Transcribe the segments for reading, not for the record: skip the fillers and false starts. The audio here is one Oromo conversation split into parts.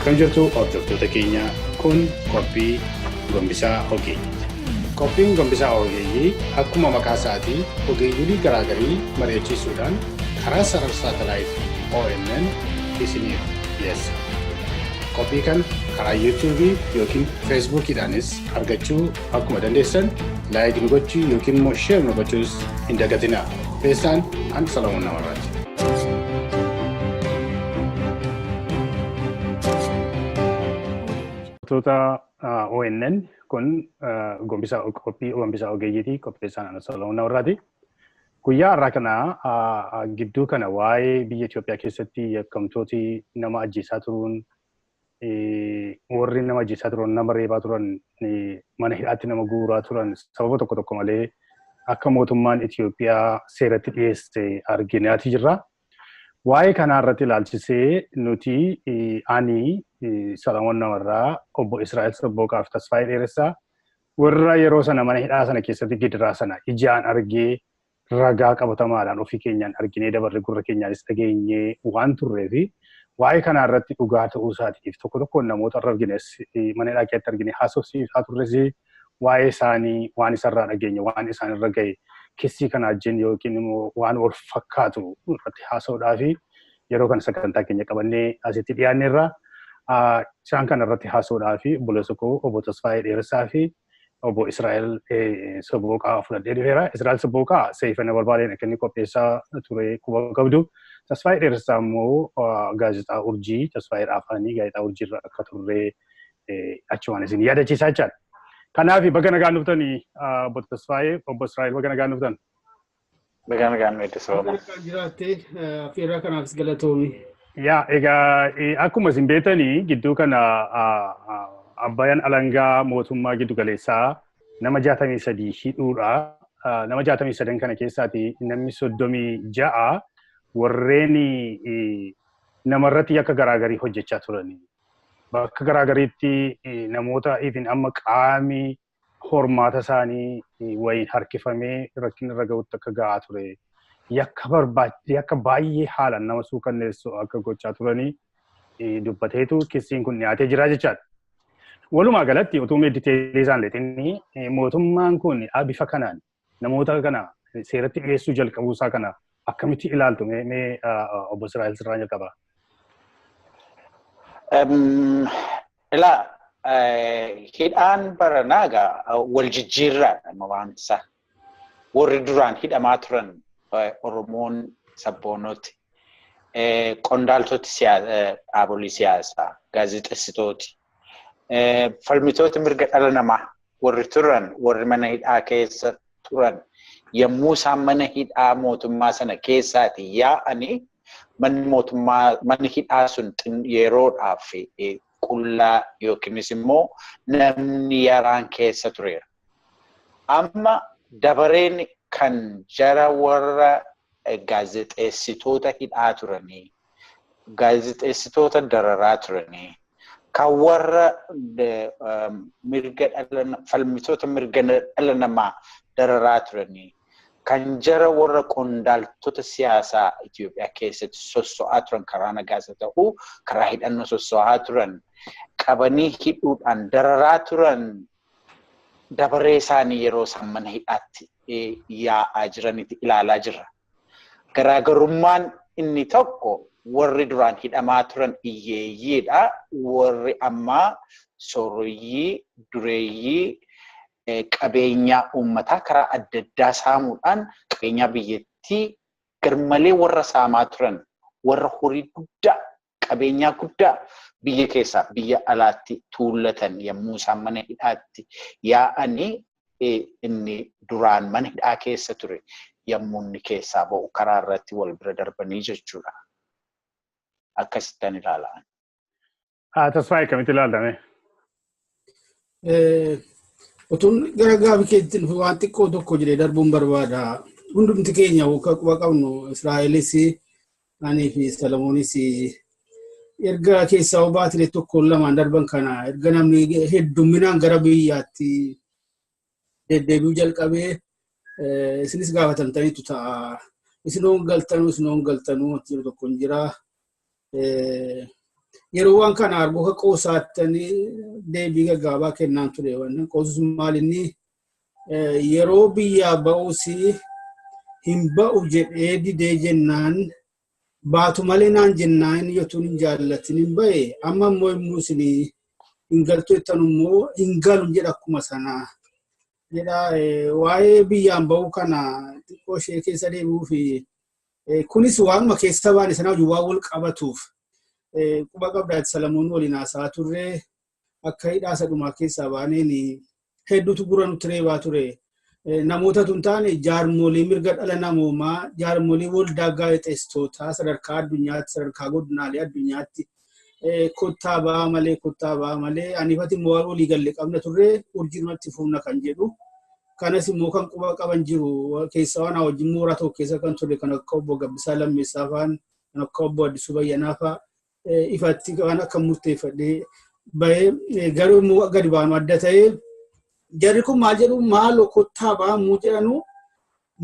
Akkam jirtu hordoftoota keenya kun qophii Gombisaa Ogeeyyiiti. Qophiin Gombisaa Ogeeyyii akkuma maqaa isaatii ogeeyyii garaagarii mari'achiisuudhaan karaa sarara saatalaayitii ONN isiniif dhiyeessa. Qophii kana karaa YouTube yookiin Facebookidhaanis argachuu akkuma dandeessan laayik nu gochuu yookiin immoo sheer nu gochuus hin dagatinaa. Qopheessaan ani Solomon Namarraati. ONN kun qophii Gombisaa Ogeeyyiitii qopheessaan ana Solomon Namarraati. Guyyaa har'aa kana gidduu kana waa'ee biyya Itoophiyaa keessatti yakkamtooti nama ajjeesaa turuun warri nama ajjeesaa turan nama reebaa turan mana hidhaatti nama guuraa turan sababa tokko malee akka mootummaan Itoophiyaa seeratti dhiyeesse arginaati jirra. Waa'ee kana irratti ilaalchisee nuti ani Solomon Namarraa Obboo Israeel Sabbooqaa fi Tabsaayee Dheerressaa warra yeroo sana mana hidhaa sana keessatti gidiraa sana ijaan argee ragaa qabatamaadhaan ofii keenyaan arginee dabarre gurra keenyaanis dhageenyee waan turree fi waa'ee kana irratti dhugaa ta'uu isaatiif tokko namoota irra argines mana hidhaa keessatti argine haasofsiisaa turres waa'ee isaanii waan isarraa dhageenye waan isaan irra ga'e keessii kana ajjeen yookiin immoo waan wal fakkaatu irratti haasa'uudhaa fi yeroo kana sagantaa keenya qabannee asitti dhiyaanneerra. Isaan kana irratti haasa'uudhaa fi obboleessa Obboo Tabsaayee Dheerressaa fi Obboo Israeel Sabbooqaa fudhadhee dhufeera. Israeel Sabbooqaa seefana barbaadeen akka inni qopheessaa ture quba qabdu. Tabsaayee Dheerressaa immoo gaazexaa urjii Tabsaayee afaanii gaazexaa urjii irra akka turre achumaan isin yaadachiisaa jechaadha. Kanaaf baga nagaan dhuftanii Obbo Tabsaayee Obbo Israeel baga nagaan dhuftan. Baga nagaan nuti Solomon. Jiraattee affeerraa kanaafis galatoomi. Yaa egaa akkuma isin beektanii gidduu kana abbayaan alangaa mootummaa giddu galeessaa nama 63 hidhuudha. Nama 63 kana keessaati namni 36 warreen namarratti yakka garaagarii hojjechaa turani. Bakka garaagariitti namoota ifin amma qaami hormaata isaanii wayiin harkifamee rakkina irra ga'utti akka ga'aa ture. Yakka baay'ee haalaan nama suukanneessu akka gochaa turanii dubbateetu kissiin kun dhiyaatee jira jechaadha. Walumaa galatti utuu meediteelii isaan leetinni mootummaan kun bifa kanaan namoota kana seeratti dhiyeessuu jalqabuusaa kana akkamitti ilaaltu mee Obbo Israeel sirraa jalqabaa? Hidhaan baranaagaa wal jijjiirraadha waanti isaa. Warri duraan hidhamaa turan Oromoon sabboonoti, qondaaltoti dhaabolee siyaasaa, gaazexeessitooti, falmitooti mirga dhala namaa warri turan, warri mana hidhaa keessa turan yommuu isaan mana hidhaa mootummaa sana keessaati yaa'anii manni hidhaa sun yeroodhaaf qullaa yookiinis immoo namni yaraan keessa tureera. Amma dabareen kan jara warra gaazexeessitoota hidhaa turanii, gaazexeessitoota dararaa turanii, kan warra falmitoota mirga dhala namaa dararaa turanii, kan jara warra qondaaltota siyaasaa Itoophiyaa keessatti sosso'aa turan karaa nagaasa ta'uu, karaa hidhannoo sosso'aa turan, qabanii hidhuudhaan dararaa turan dabaree isaanii yeroo isaan mana hidhaatti yaa'aa jiranitti ilaalaa jirra. Garaagarummaan inni tokko warri duraan hidhamaa turan hiyyeeyyiidha. Warri ammaa sooroyyii, dureeyyii, qabeenyaa uummataa karaa adda addaa saamuudhaan qabeenyaa biyyattii garmalee warra saamaa turan, warra horii guddaa, qabeenyaa guddaa biyya keessaa biyya alaatti tuullatan yommuu isaan mana hidhaatti yaa'anii inni duraan mana hidhaa keessa ture yommuu inni keessaa ba'u karaa irratti wal bira darbanii jechuudha. Akkasittan ilaalaa. Tabsaayee akkamitti ilaaltame? Otuun gara gaabii keetti waan xiqqoo tokko jedhee darbuun barbaada. Hundumti keenya quba qabnu Israa'elis anii fi Solomoonis erga keessaa baatile tokko lamaan darban kana erga namni heddumminaan gara biyyaatti deddeebi'uu jalqabee isinis gaafatamtaniitu ta'a. Isinoon galtanuu jiru tokko hin jira. yeroo waan kana argu ka qoosaatanii deebii gaggaabaa kennaan ture waan qoosus maalinni yeroo biyyaa ba'uusi hin ba'u jedhee didee jennaan baatu malee naan jennaan yotuun hin jaallatin hin ba'e amma immoo immoo isinii hin galtu jettan immoo hin galu jedha akkuma sanaa jedha waa'ee biyyaan ba'uu kana xiqqoo ishee keessa deebi'uu fi kunis waanuma keessa baane sanaa hojii waan wal qabatuuf quba qabdaati Salamoon waliin haasa'aa turre akka hidhaa sadhumaa keessaa baaneen hedduutu gura nutti reebaa ture. Namoota tun taane jaarmolii mirga dhala namoomaa jaarmolii waldaa gaazexeessitootaa sadarkaa addunyaatti sadarkaa godinaalee addunyaatti kottaa ba'aa malee anifati immoo walii galle qabna turre urjirmatti fuuna kan jedhu kanas immoo kan quba qaban jiru keessa waan wajjin mooraa tokko keessa kan turre kan akka Obbo Gombisaa Lammeessaa fa'aan kan akka Obbo Addisuu Bayyanaa fa'a ifatti waan akka murteeffadhee ba'ee garuu immoo gadi baanu adda ta'ee jarri kun maal jedhu maal kottaa ba'amuu jedhanu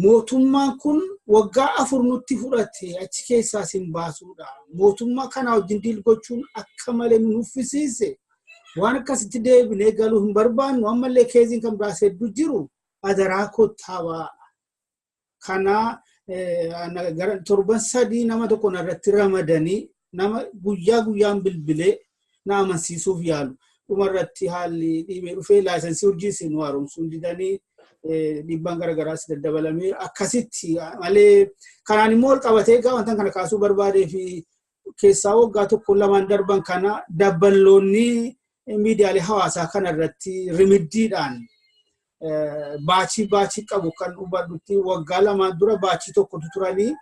mootummaan kun waggaa 4 nutti fudhate achi keessaa sin baasuudha. Mootummaa kana wajjin diil gochuun akka malee nu nuffisiise waan akkasitti deebinee galuu hin barbaannu ammallee keeziin kan biraas hedduu jiru adaraa kottaa ba'a. Kana gara 7 nama tokko irratti ramadanii nama guyyaan bilbilee na amansiisuuf yaalu. Umarratti haalli dhibee dhufee laayisensii hojii isin haaromsuun didanii dhiibbaan garagaraas daddabalamee akkasitti malee kanaan immoo ol qabatee wanta kana kaasuu barbaadee fi keessaa waggaa 1-2 darban kana dabballoonni miidiyaalee hawaasaa kana irratti rimiddiidhaan baachii qabu kan hubadhutti waggaa 2 dura baachii tokkotu turanii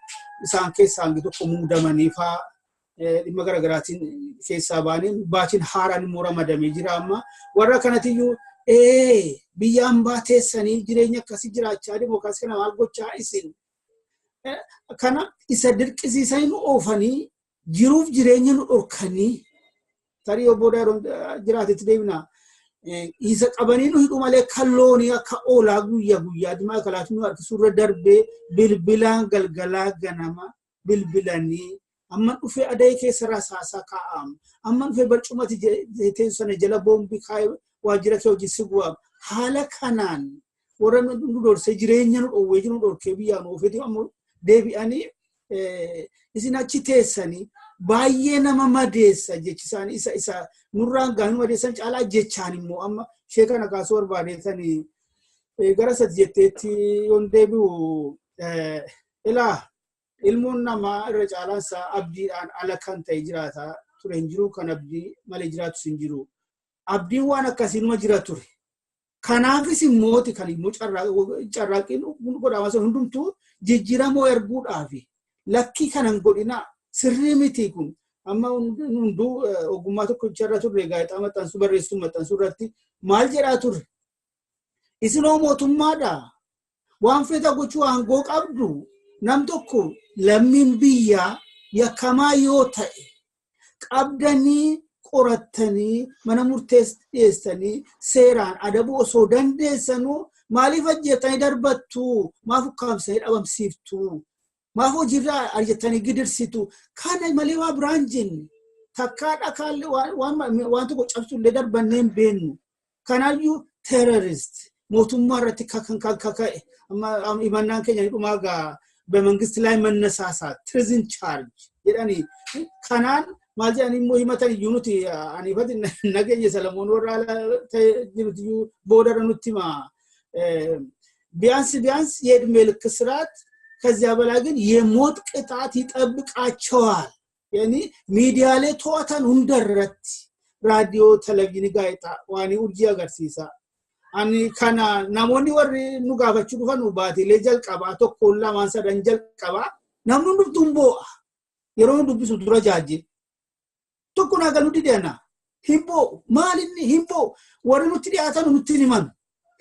isaan keessaa hangi tokko muudamanii fa'aa dhimma garagaraatiin keessaa baanii baachiin haaraan immoo ramadamee jira amma warra kanatiyyuu biyyaan baateessanii jireenya akkasii jiraachaa dimookiraasii kana maal gochaa isin kana isa dirqisiisanii nu oofanii jiruuf jireenya nu dhorkanii tarii Obboo jiraatetti deebina isa qabanii nu hidhu malee kalloonii akka oolaa guyyaa dimaa kalaatu nu harkisurra darbee bilbilaan galgalaa ganama bilbilanii amma dhufee adayee keessa rasaasaa kaa'amu amma dhufee barcumatti teessoo jala boombii kaa'ee waajjira kee hojii siguwaam haala kanaan warra nu dorsee jireenya nu dhowwee jiru dhorkee biyyaan oofeeti amma deebi'anii isin achi teessanii baay'ee nama madeessa jechisaanii isa nurraan gaanii madeessan caalaa jechaan immoo amma ishee kana kaasuu barbaadeessanii gara 3 jetteetti yoon deebi'u ilaa ilmoon namaa irra caalaansaa abdiidhaan ala kan ta'e jiraata ture hin jiru kan abdii malee jiraatu hin jiru. Abdiin waan akkasiinuma jira ture. Kanaafis immooti kan immoo carraaqiin godhama sun hundumtuu jijjiiramoo erguudhaafi lakkii kanan godhina sirrii miti kun amma hunduu ogummaa tokko irra turre gaazexaa maxxansuu irratti maal jedhaa turre isinoo mootummaadha waan feeta gochuu aangoo qabdu nam tokko lammiin biyyaa yakkamaa yoo ta'e qabdanii qorattanii mana murteessanii seeraan adabuu osoo dandeessanuu maaliif ajjettanii darbattu maaf ukkaamsanii dhabamsiiftu maaf hojiirraa arjettanii gidirsitu kana malee waa biraan jenne takkaadha kaallee waan tokko cabsullee darbannee hin beennu kanaayyuu terrorist mootummaa irratti kan kaka'e amma imannaan keenya dhumaa gaa በመንግስት ላይ መነሳሳት ትሪዝን ቻርጅ ይዳኒ ካናን ማልጃኒ ሙሂመተን ዩኒቲ አኒፈት ነገየ ሰለሞን ወራላ ተጅሩት ዩ ቦደረኑቲማ ቢያንስ የእድሜ ልክ ስርዓት ከዚያ በላይ ግን የሞት ቅጣት ይጠብቃቸዋል ያኒ ሚዲያ ላይ ተዋታን እንደረት ራዲዮ ቴሌቪዥን ጋይጣ ዋኒ ኡርጂ አገርሲሳ ani kana namoni warri nu gaafachu dhufan baatilee jalqabaa tokko lamaan sadan jalqabaa namni dhuftumbo yeroo dubbisu dura jaaje tokko na galu dideena himbo maalinni himbo warri nutti dhiyaatan nutti himan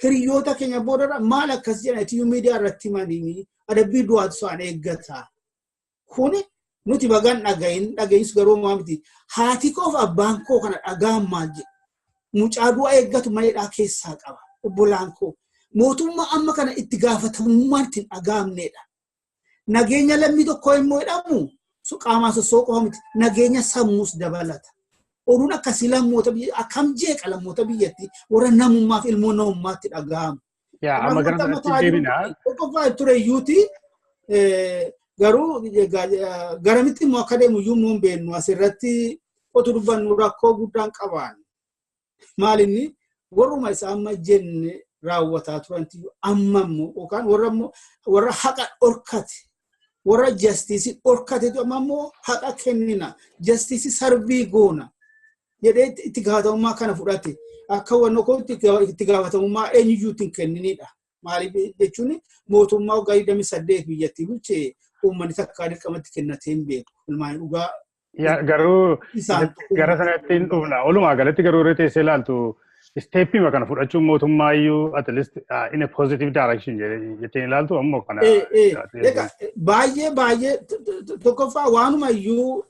hiriyoota keenya boodara maal akkas jedhan tiyu miidiyaa irratti himanii adabbii du'aatu isaan eeggata kuni nuti bagan dhagayis garuu maamti haati koof abbaan koo kana dhagaan maal jedhu mucaa du'a eeggatu maleedhaa keessaa qaba obbolaan koo mootummaa amma kana itti gaafatamummaan ittiin dhagaamneedha nageenya lammii tokko immoo jedhamu qaamaa sossooqoo miti nageenya sammuus dabalata oduun akkasii lammoota biyya akkam jeeqa lammoota biyyatti warra namummaaf ilmoo namummaatti dhaga'amu. Yaa amma gara sanatti deebinaa. Qophii ture iyyuuti garuu garamitti immoo akka deemu iyyuu immoo hin beeknu asirratti otu dubbannu rakkoo guddaan qabaan. Maalinni warruma isaa amma jenne raawwataa turanti amma immoo yookaan warra haqa dhorkate warra jastiisii dhorkate amma immoo haqa kennina jastiisii sarbii goona jedhee itti gaafatamummaa kana fudhate akka wannoo kootti itti gaafatamummaa eenyuyyuutti hin kenninidha. Maaliif jechuun mootummaa waggaa 28 biyyattii bulchee uummanni takkaa dirqamatti kennatee hin beeku. Ilmaan dhugaa. Garuu gara sanatti hin dhufna. Walumaa galatti garuu irra teessee ilaaltu steppii kana fudhachuun mootummaa iyyuu at least in a positive direction jettee ilaaltu ammoo kana. Baay'ee tokkoffaa waanuma iyyuu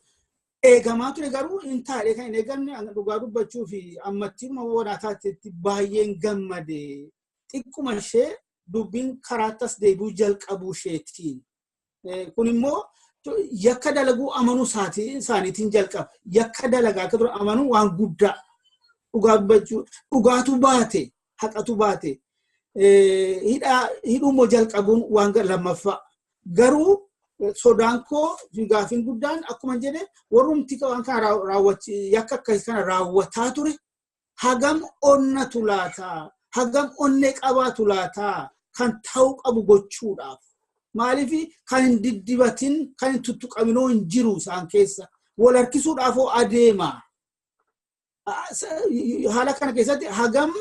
eegamaa ture garuu hin taane kan hin eegamne dhugaa dubbachuu fi ammatti waan taatetti baay'een gammade. Xiqquma ishee dubbiin karaattas deebi'uu jalqabuu isheetiin. Kun immoo yakka dalaguu amanuu isaaniitiin jalqaba. Yakka dalagaa akka ture amanuu waan guddaa. Dhugaa dubbachuu dhugaatu baate haqatu baate. Hidhuu immoo jalqabuun waan lammaffaa. Garuu sodaan koo gaafiin guddaan akkuma jedhe warrumti waan kana yakka akkasii kana raawwataa ture hagam onnatu laataa. Hagam onnee qabaatu laataa kan ta'uu qabu gochuudhaaf. Maaliif kan hin diddibatin kan hin tuttuqaminoo hin jiru isaan keessa. Wal harkisuudhaaf adeema. Haala kana keessatti hagam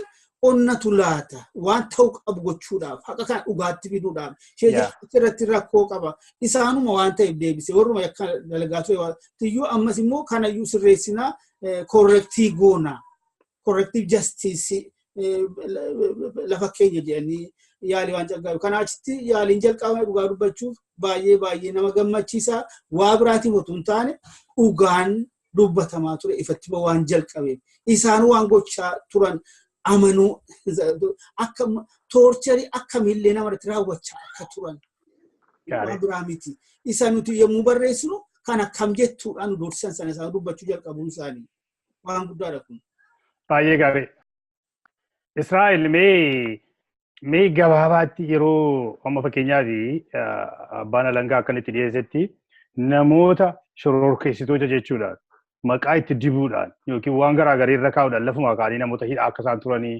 onnatu laata waan ta'uu qabu gochuudhaaf. Haqa kana dhugaatti fiduudhaaf. Irratti rakkoo qaba. Isaanuma waan ta'eef deebise. Warruma yakka dalagaa ture. Tiyyuu ammas immoo kanayyuu sirreessinaa corrective goona. Corrective justice. Lafa keenya jedhanii yaalii waan jalqabu. Kana achitti yaaliin jalqabame dhugaa dubbachuuf baay'ee nama gammachiisa. Waa biraatiin otoo hin taane dhugaan dubbatamaa ture ifatti waan jalqabeef. Isaan waan gochaa turan amanuu akka toorcharii akkamiillee namarratti raawwachaa akka turan. Waan biraa miti. Isa nuti yommuu barreessinu kan akkam jettuudhaan doorsisan sana isaan dubbachuu jalqabuun isaanii waan guddaadha kun. Baay'ee gaarii. Israa'el mee gabaabaatti yeroo amma fakkeenyaaf abbaan alangaa akkanitti dhiyeessetti namoota shororkeessitoota jechuudhaan maqaa itti dibuudhaan yookiin waan garaagaraa irra kaa'uudhaan lafuma kaanii namoota hidhaa akka isaan turanii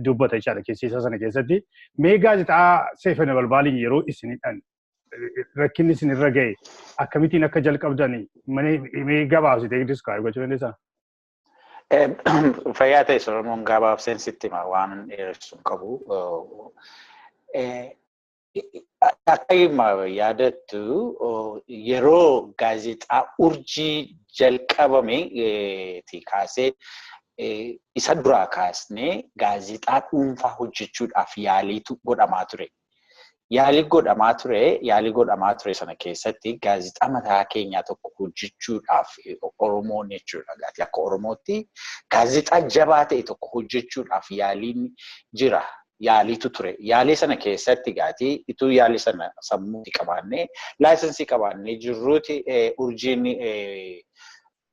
dubbata jechaadha keessisa sana keessatti. Mee gaazexaa Seefana Balbaaliin yeroo isinidhaan rakkinni isin irra ga'e akkamittiin akka jalqabdan mee gabaabsitee diskaayi gochuu dandeessaa? Fayyaa ta'e Solomon gabaabseen sitti waan dheeressuun qabu. Akka yaadattu yeroo gaazexaa urjii jalqabame kaasee isa duraa kaasnee gaazexaa dhuunfaa hojjechuudhaaf yaaliitu godhamaa ture. Yaalii godhamaa ture sana keessatti gaazexaa mataa keenyaa tokko hojjechuudhaaf Oromoon jechuudha. Akka Oromootti gaazexaa jabaa ta'e tokko hojjechuudhaaf yaaliin jira. Yaaliitu ture. Yaalii sana keessatti ituu yaalii sana sammuutti qabaannee laayisensii qabaannee jirruuti urjiin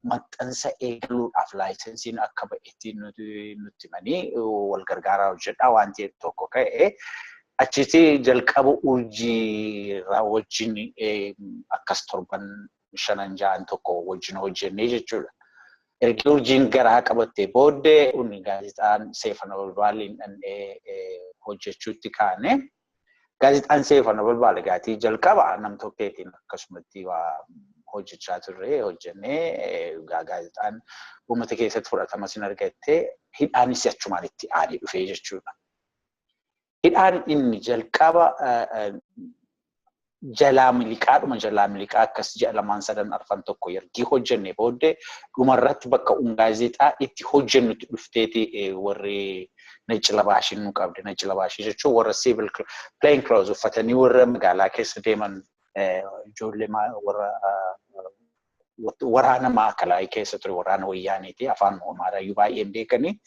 maxxansa eegaluudhaaf laayisensiin akka ba'eetti nutti himanii wal gargaaraa hojjedhaa waan ta'eef tokko ka'e. Achitti jalqaba urjii wajjin akkas 7-5 tokko wajjin hojjennee jechuudha. Erga urjiin garaa qabattee booddee gaazexaan Seefana Balbaaliin hojjechuutti kaane. Gaazexaan Seefana Balbaal jalqaba nam-tokkeetiin akkasumatti hojjechaa turre hojjennee gaazexaan uummata keessatti fudhatama sin argattee hidhaanis achumaan itti aanee dhufee jechuudha. Hidhaan inni jalqaba jalaa miliqaa akkas ji'a 2-3 tokko ergi hojjenne booddee dhumarratti bakka gaazexaa itti hojjennutti dhufteeti warri nacci labaashin nu qabde. Nacci labaashii jechuun warra civil plain clothes uffatanii warra magaalaa keessa deeman ijoollee warra waraana maakalaa keessa ture waraana wayyaaniiti. Afaan Amaaraayyuu baay'een beekanii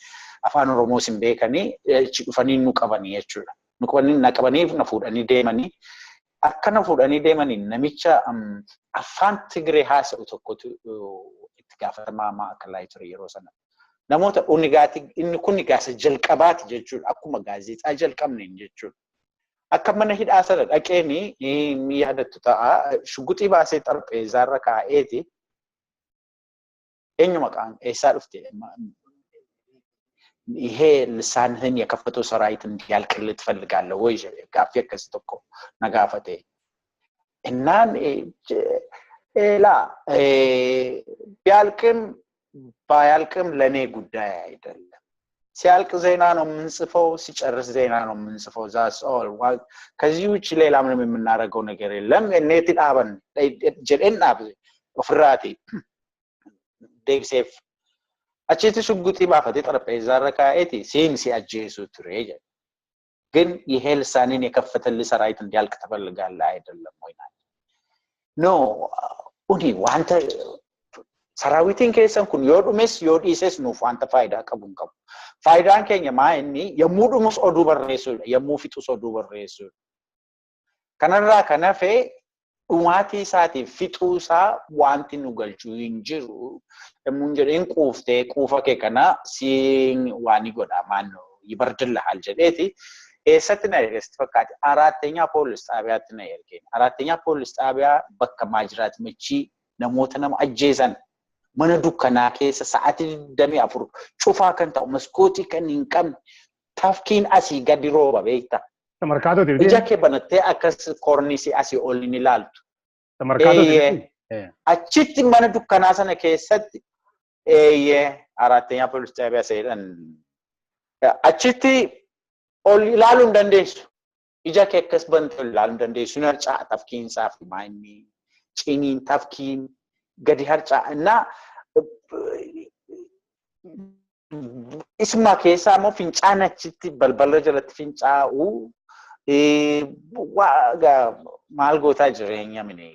afaan Oromoos hin beekanii achi dhufanii nu qabanii jechuudha. Nu qabaniif na fuudhanii deemanii akka na fuudhanii deemanii namicha afaan Tigree haasa'u tokkotu itti gaafatamaa maakalaa ture yeroo sana. Namoota inni kun gaasa jalqabaati jechuudha. Akkuma gaazexaa jalqabneen jechuudha. Akka mana hidhaa sana dhaqeeni ni yaadattu ta'a. Shugguxii baasee xarapheezaarra kaa'eeti. Eenyu maqaan eessaa dhufte? ይሄ ልሳንህን የከፈተው ሰራዊት እንዲያልቅልህ ትፈልጋለህ ወይ? ጋፊ ከዚህ ተኮ ነጋፈቴ እና ላ ቢያልቅም ባያልቅም ለኔ ጉዳይ አይደለም። ሲያልቅ ዜና ነው የምንጽፈው፣ ሲጨርስ ዜና ነው የምንጽፈው። ዛስ ኦል ከዚህ ውጪ ሌላ ምንም የምናደርገው ነገር የለም። እኔት ዳበን ጀደን አብ ፍራቲ ዴክሴፍ አቺቲ ሽጉጢ ባፈቴ ጠረጴዛራ ካኤቲ ሲንሲ አጄሱ ትሬጀ ግን ይሄ ልሳኔን የከፈተልህ ሰራዊት እንዲያልቅ ትፈልጋለህ አይደለም ወይ? ኖ ኡኒ ዋንተ ሰራዊትን ከሰን ኩን ዮዱሜስ ዮዲሴስ ኑፍ ዋንተ ፋይዳ ቀቡን ቀቡ ፋይዳን ከኛ ማይኒ የሙዱሙስ ኦዱ በሬሱ የሙፊቱስ ኦዱ በሬሱ ከነራ ከነፌ ኡማቲ ሳቲ ፊቱሳ ዋንቲ ኑገልቹ እንጅሩ ሙንጀሬን ቁፍቴ ቁፈከ ከና ሲን ዋኒ ጎዳ ማን ነው ይበርድልሃል ጀዴቲ ኤሰትና ኤስት ፈካቲ አራተኛ ፖሊስ ጣቢያት ነው የርኬን አራተኛ ፖሊስ ጣቢያ በከ ማጅራት መቺ ነሞተነም አጄዘን መነ ዱከና ከሰ ሰዓት ደሚ አፍሩ ጩፋ ከንታው መስኮቲ ከንንቀም ታፍኪን አሲ ገዲሮ በቤታ ተመርካቶ ዲቪ እጃከ በነቴ አከስ ኮርኒሲ አሲ ኦሊኒ ላልቱ ተመርካቶ ዲቪ አቺት መነ ዱከና ሰነ ከሰት አራተኛ ፖሊስ ጣቢያ ሰይደን አቺቲ ኦሊ ላሉ እንደንዴስ እጃከ ከስ በንተ ላሉ እንደንዴስ ነርጫ ታፍኪን ሳፍ ማይኒ ጪኒን ታፍኪን ገዲ ሀርጫ እና isma keessa mo fincana chitti balbala jalatti fincaa'u waaga maal goota jireenya mine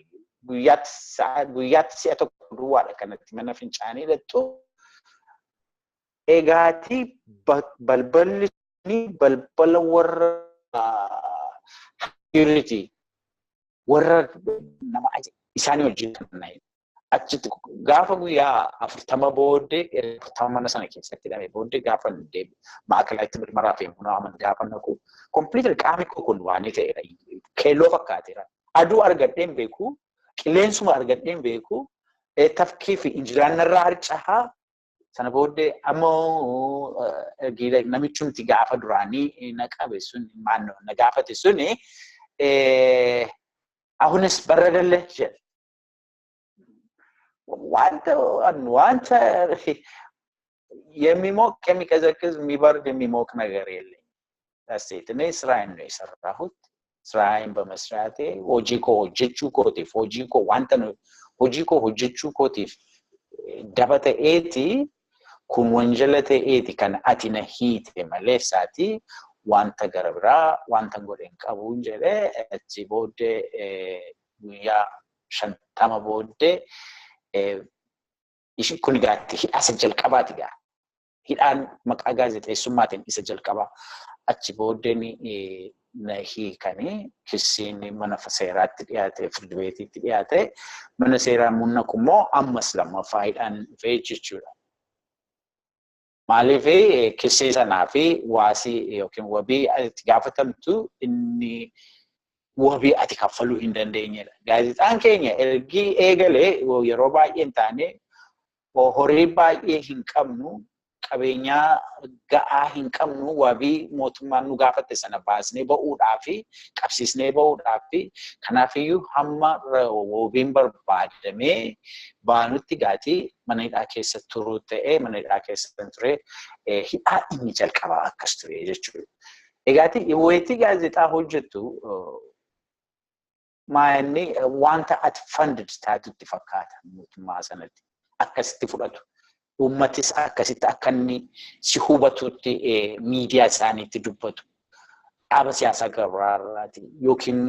guyyaatti si'a tokko duwwaadha kanatti mana fincaanii dhattu egaati balballi ni balbala warra security warra nama isaanii wajjin kan achitti gaafa guyyaa 40 boodde 40 mana sana keessatti dhabe boodde gaafa deebi maakalaatti mirmaraa fi munaaman gaafa naku completely qaami kun waan ta'eera keelloo fakkaateera aduu argadheen beeku qilleensuma argadheen beeku tafkii fi injiraanarraa harcaha sana boodde ammoo giida namichumti gaafa duraanii na qabe sun maannoo na gaafate suni ahunis barradalle jedhe ዋንተ የሚሞቅ የሚቀዘቅዝ የሚበርድ የሚሞቅ ነገር የለኝም። ታስቴት እኔ ስራዬን ነው የሰራሁት። ስራዬን በመስራቴ ሆጂኮ ሆጀቹ ኮቲፍ ሆጂኮ ዋንተ ነው ሆጂኮ ሆጀቹ ኮቲፍ ዳበተ ኤቲ ኩን ወንጀለተ ኤቲ ከን አቲነ ሂት መለሳቲ ዋንተ ገረብራ ዋንተ ጎደን ቀቡን ጀለ እቺ ቦደ ያ ሸንታማ ቦደ ishi kun gaatti hidhaa jalqabaati gaa hidhaan maqaa gaazexeessummaatiin isa jalqabaa achi booddeen na hiikanii kissiin mana seeraatti dhiyaate firdi beetiitti dhiyaate mana seeraa munna kummoo ammas lammaffaa hidhaan dhufee jechuudha. Maaliif kissii sanaa fi waasii yookiin wabii itti gaafatamtu inni wabii ati kaffaluu hin dandeenyedha. Gaazexaan keenya ergi eegalee yeroo baay'een taane horii baay'ee hin qabnu qabeenyaa ga'aa hin qabnu wabii mootummaan nu gaafatte sana baasnee ba'uudhaa fi qabsiisnee ba'uudhaa fi kanaafiyyuu hamma wabiin barbaadamee baanutti gaatii mana hidhaa keessa turuu ta'ee mana hidhaa keessa ture hidhaa inni jalqabaa akkas ture jechuudha. Egaati wayitii gaazexaa hojjettu maanni wanta at funded taatutti fakkaata mootummaa sanatti akkasitti fudhatu ummatis akkasitti akkanni si hubatutti miidiyaa isaaniitti dubbatu dhaaba siyaasaa gabraarraati yookiin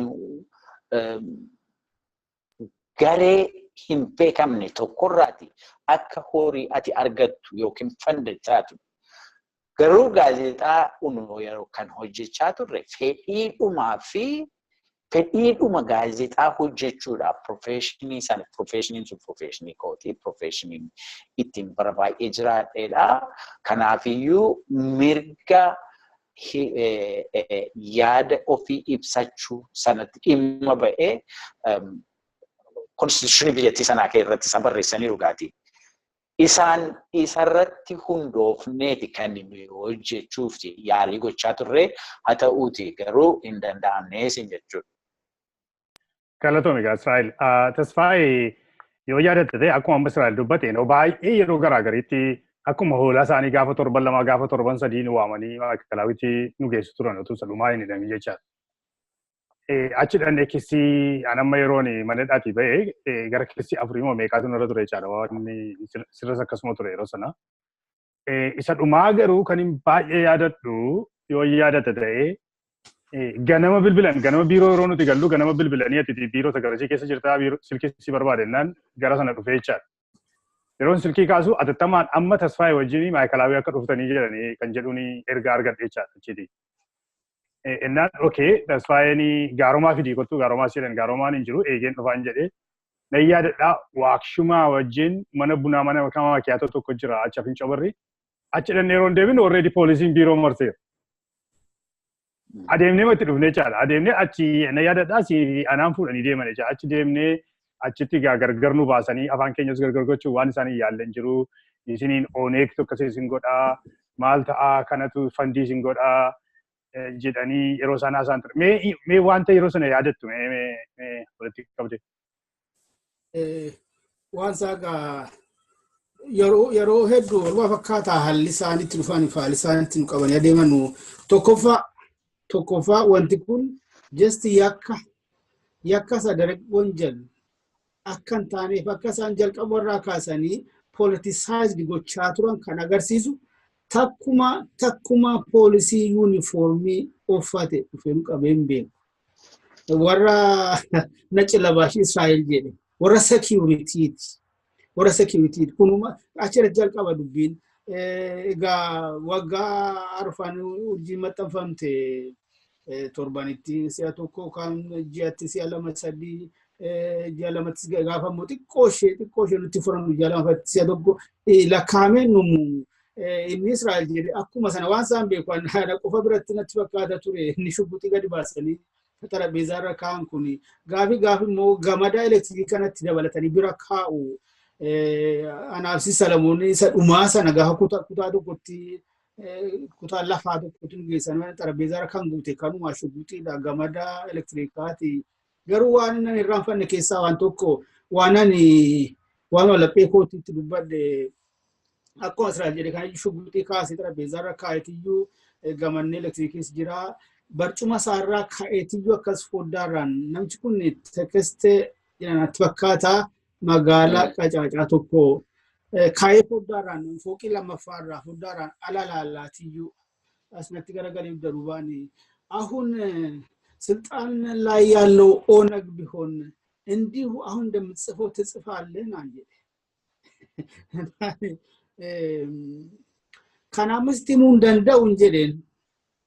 garee hin beekamne tokkorraati akka horii ati argattu yookiin funded taatu garuu gaazexaa unoo yeroo kan hojjechaa turre fedhiidhumaa fi fedhiidhuma gaazexaa hojjechuudhaaf profeshinii sana profeshiniin sun profeshinii kooti profeshiniin ittiin bara baay'ee jiraadheedha. Kanaafiyyuu mirga yaada ofii ibsachuu sanatti dhimma ba'ee konstituushinii biyyattii sanaa keessatti isa barreessanii dhugaati. Isaan isarratti hundoofneeti kan hojjechuuf yaalii gochaa turre haa ta'uuti garuu hin danda'amne isin jechuudha. Galatoom egaa Israa'el. Tasfaayee yoo yaadatte ta'e akkuma amma Israa'el dubbate baay'ee yeroo garaagariitti akkuma hoolaa isaanii gaafa torban lama gaafa torban sadii nu waamanii maakalaawwitti nu geessu turan utuu salumaa hin hidhamin jechaadha. Achi dhannee keessi anamma yeroon mana dhaatii ba'ee gara keessi afurii moo meeqaatu nurra ture jechaadha waan sirras akkasuma ture yeroo sana. Isa dhumaa garuu kan baay'ee yaadadhu yoo yaadatte ta'e ganama bilbilan ganama biiroo yeroo nuti gallu ganama bilbilanii ati biiroo sagarachii keessa jirtaa silkii si barbaadennaan gara sana dhufee jechaadha. Yeroon silkii kaasu atattamaan amma Tasfaayee wajjin maayikalaawii akka dhuftanii jedhanii kan jedhuun erga argadhe jechaadha achiiti. Innaan okay Tasfaayeen gaarumaa fidii kottu gaarumaa jedhan gaarumaan hin jiru eegeen dhufaan jedhee nan yaadadhaa waakshumaa wajjin mana bunaa mana makamaa makiyaatoo tokko jira achi afin cobarri achi dhannee yeroon deebinu already poolisiin biiroo marseera. Adeemnee matti dhufnee jechaadha. Adeemnee achi nan yaadadhaa si anaan fuudhanii deeman jecha achi deemnee achitti gargar nu baasanii afaan keenyas gargar gochuu waan isaanii yaallan jiru isiniin oneek tokko isin godhaa maal ta'aa kanatu fandii isin godhaa jedhanii yeroo sana isaan ture. Mee wanta yeroo sana yaadattu mee walitti qabde. Waan saagaa yeroo hedduu waluma fakkaataa haalli isaaniitti dhufan haalli isaaniitti nu qabanii adeeman tokkoffaa wanti kun just yakka sadaree wanjal akkan taaneef akka isaan jalqabarraa kaasanii politisaayizdi gochaa turan kan agarsiisu takkuma poolisii yuunifoormii uffate dhufee qabeen beeku. Warra naci labaashii Israa'el jedhe warra securityiti. Warra securityiti kunuma achirratti jalqaba dubbiin egaa waggaa arfaan urjii maxxanfamte torbanitti si'a tokko kan ji'atti si'a lama sadii ji'a lamatti gaafa immoo xiqqoo ishee nutti furamu ji'a lamatti si'a tokko lakkaa'ameen inni Israa'el jedhe akkuma sana waan isaan beekan haadha qofa biratti natti fakkaata ture inni shubbuxii gadi baasanii xarabeezaa irra kaa'an kun gaafi immoo gamada elektirikii kanatti dabalatanii bira kaa'u. Anaabsi Salamoon isa dhumaa sana gaafa kutaa tokkotti kutaa lafaa tokkotti nu geessan xarabeezaa irra kan guute kanuma shubbuxiidha gamada elektirikaati. Garuu waan inni irraanfanne keessaa waan tokko waan laphee kootiitti dubbadde akkuma Israa'el jedhe kan shubbuxii kaasee xarabeezaa irra kaa'etiyyuu gamanni elektirikiis jira. Barcuma isaarraa kaa'etiyyuu akkas foddaarraan namichi kun tekestee jedhanatti fakkaataa magaalaa qacaacaa tokko kaa'ee foddaarraan fooqii lammaffaarraa foddaarraan ala laalaatiyyuu asnatti garagaleef darubaan አሁን ስልጣን ላይ ያለው ኦነግ ቢሆን እንዲሁ አሁን እንደምትጽፈው ትጽፋለህ አንዴ ካና መስቲሙ እንደንደው እንጀደን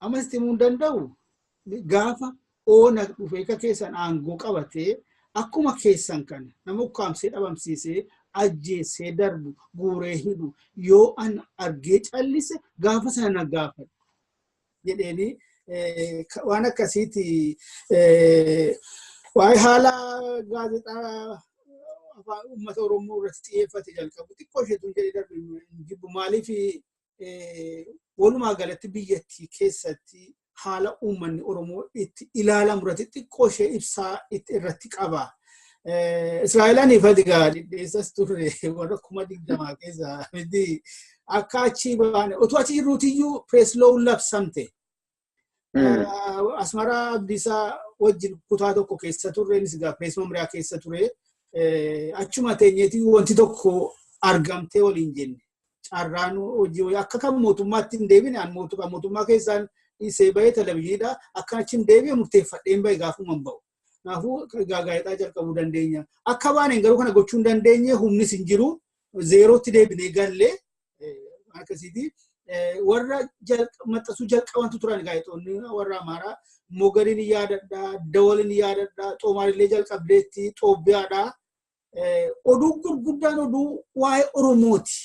አመስቲሙ እንደንደው ጋፋ ኦነግ ዱፌ ከከሰን አንጎ ቀበቴ አኩማ ከሰን ከነ ነሙካም ሲደባምሲሴ አጄሴ ደርቡ ጉሬ ሂዱ ዮ አን አርጌ ጨልስ ጋፋ ሰና ጋፋ jedheni waan akkasiiti waa'ee haala gaazexaa afaan uummata Oromoo irratti xiyyeeffate jalqabu xiqqoo isheetu jedhee darbe jibbu maaliif walumaa galatti biyyattii keessatti haala uummanni Oromoo itti ilaalamu irratti xiqqoo ishee ibsaa irratti qaba. Israa'elaan ifadigaa dhidheessas turre warra 20 keessa miti akka achi baane otoo achi jirruutiyyuu press law labsamte. Asmara Gombisaa wajjin kutaa tokko keessa turre innis gaa press memoriyaa keessa ture achuma teenyeeti wanti tokko argamtee waliin jenne carraan hojii akka kan mootummaatti hin deebine an mootummaa keessaan isee bahee televiziyiidha akka achi hin deebi'e murteeffadheen bahee gaafuma ba'u. Naafuu gaazexaa jalqabuu dandeenya. Akka baaneen garuu kana gochuu hin dandeenye humnis hin jiru zeerootti deebinee gallee akkasiiti warra maxxansuu jalqabantu turan gaayitoonni warra Amaaraa Mogariin yaadadha, Dawaliin yaadadha, Xoomaarillee jalqabdeetti, Xoobbiyaadha. Oduu gurguddaan oduu waa'ee Oromooti.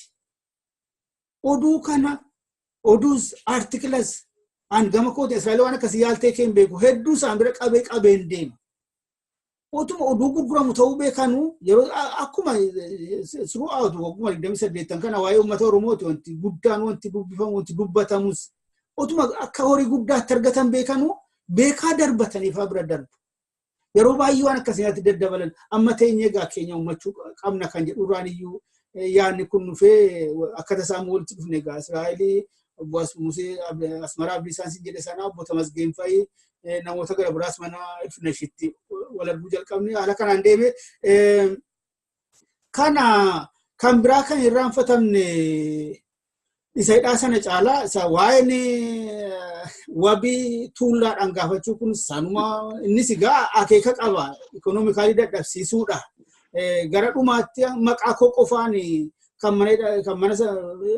Oduu kana oduus artikilas gama kooti Israa'el waan akkasii yaaltee keen beeku hedduu isaan bira qabeen deema. Otuma oduu gurguramu ta'uu beekanu yeroo akkuma throughout akkuma 28 kana waa'ee uummata Oromooti wanti guddaan wanti dubbifamu wanti dubbatamus otuma akka horii guddaatti argatan beekanu beekaa darbataniif bira darbu. Yeroo baay'ee waan akkasitti daddabalan amma teenyee gaa keenya ummachuu qabna kan jedhu raaniyyuu yaanni kun dhufee akka tasaa walitti dhufne gaa Israa'el Obboo Musee Asmaraa Abdiisaan si jedhe sana Obboo Tamasgeen fa'i namoota gara biraas mana ifnashitti wal arguu jalqabne haala kanaan deeme kana kan biraa kan irraanfatamne isa hidhaa sana caalaa isa waa'een wabii tuullaadhaan gaafachuu kun sanuma innis egaa akeeka qaba ikonoomikaalii dadhabsiisuudha. Gara dhumaatti maqaa koo qofaan kan mana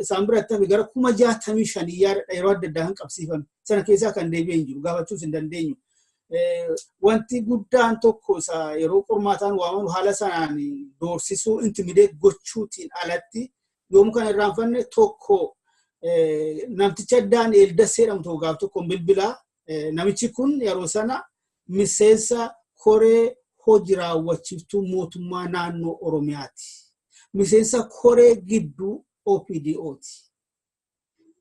isaan biratti hafe gara 65,000 yaadadha yeroo adda addaa kan qabsiifame sana keessaa kan deebi'ee hin jiru gaafachuus hin dandeenyu. Wanti guddaan tokko isa yeroo qormaataan waamamu haala sanaan doorsisuu intimideet gochuutiin alatti yoomuu kan irraanfanne tokko namticha Daani'eel Dassee jedhamu tokko gaaf tokko bilbilaa namichi kun yeroo sana miseensa koree hojii raawwachiiftuu mootummaa naannoo Oromiyaati. Miseensa koree gidduu OPDO'ti.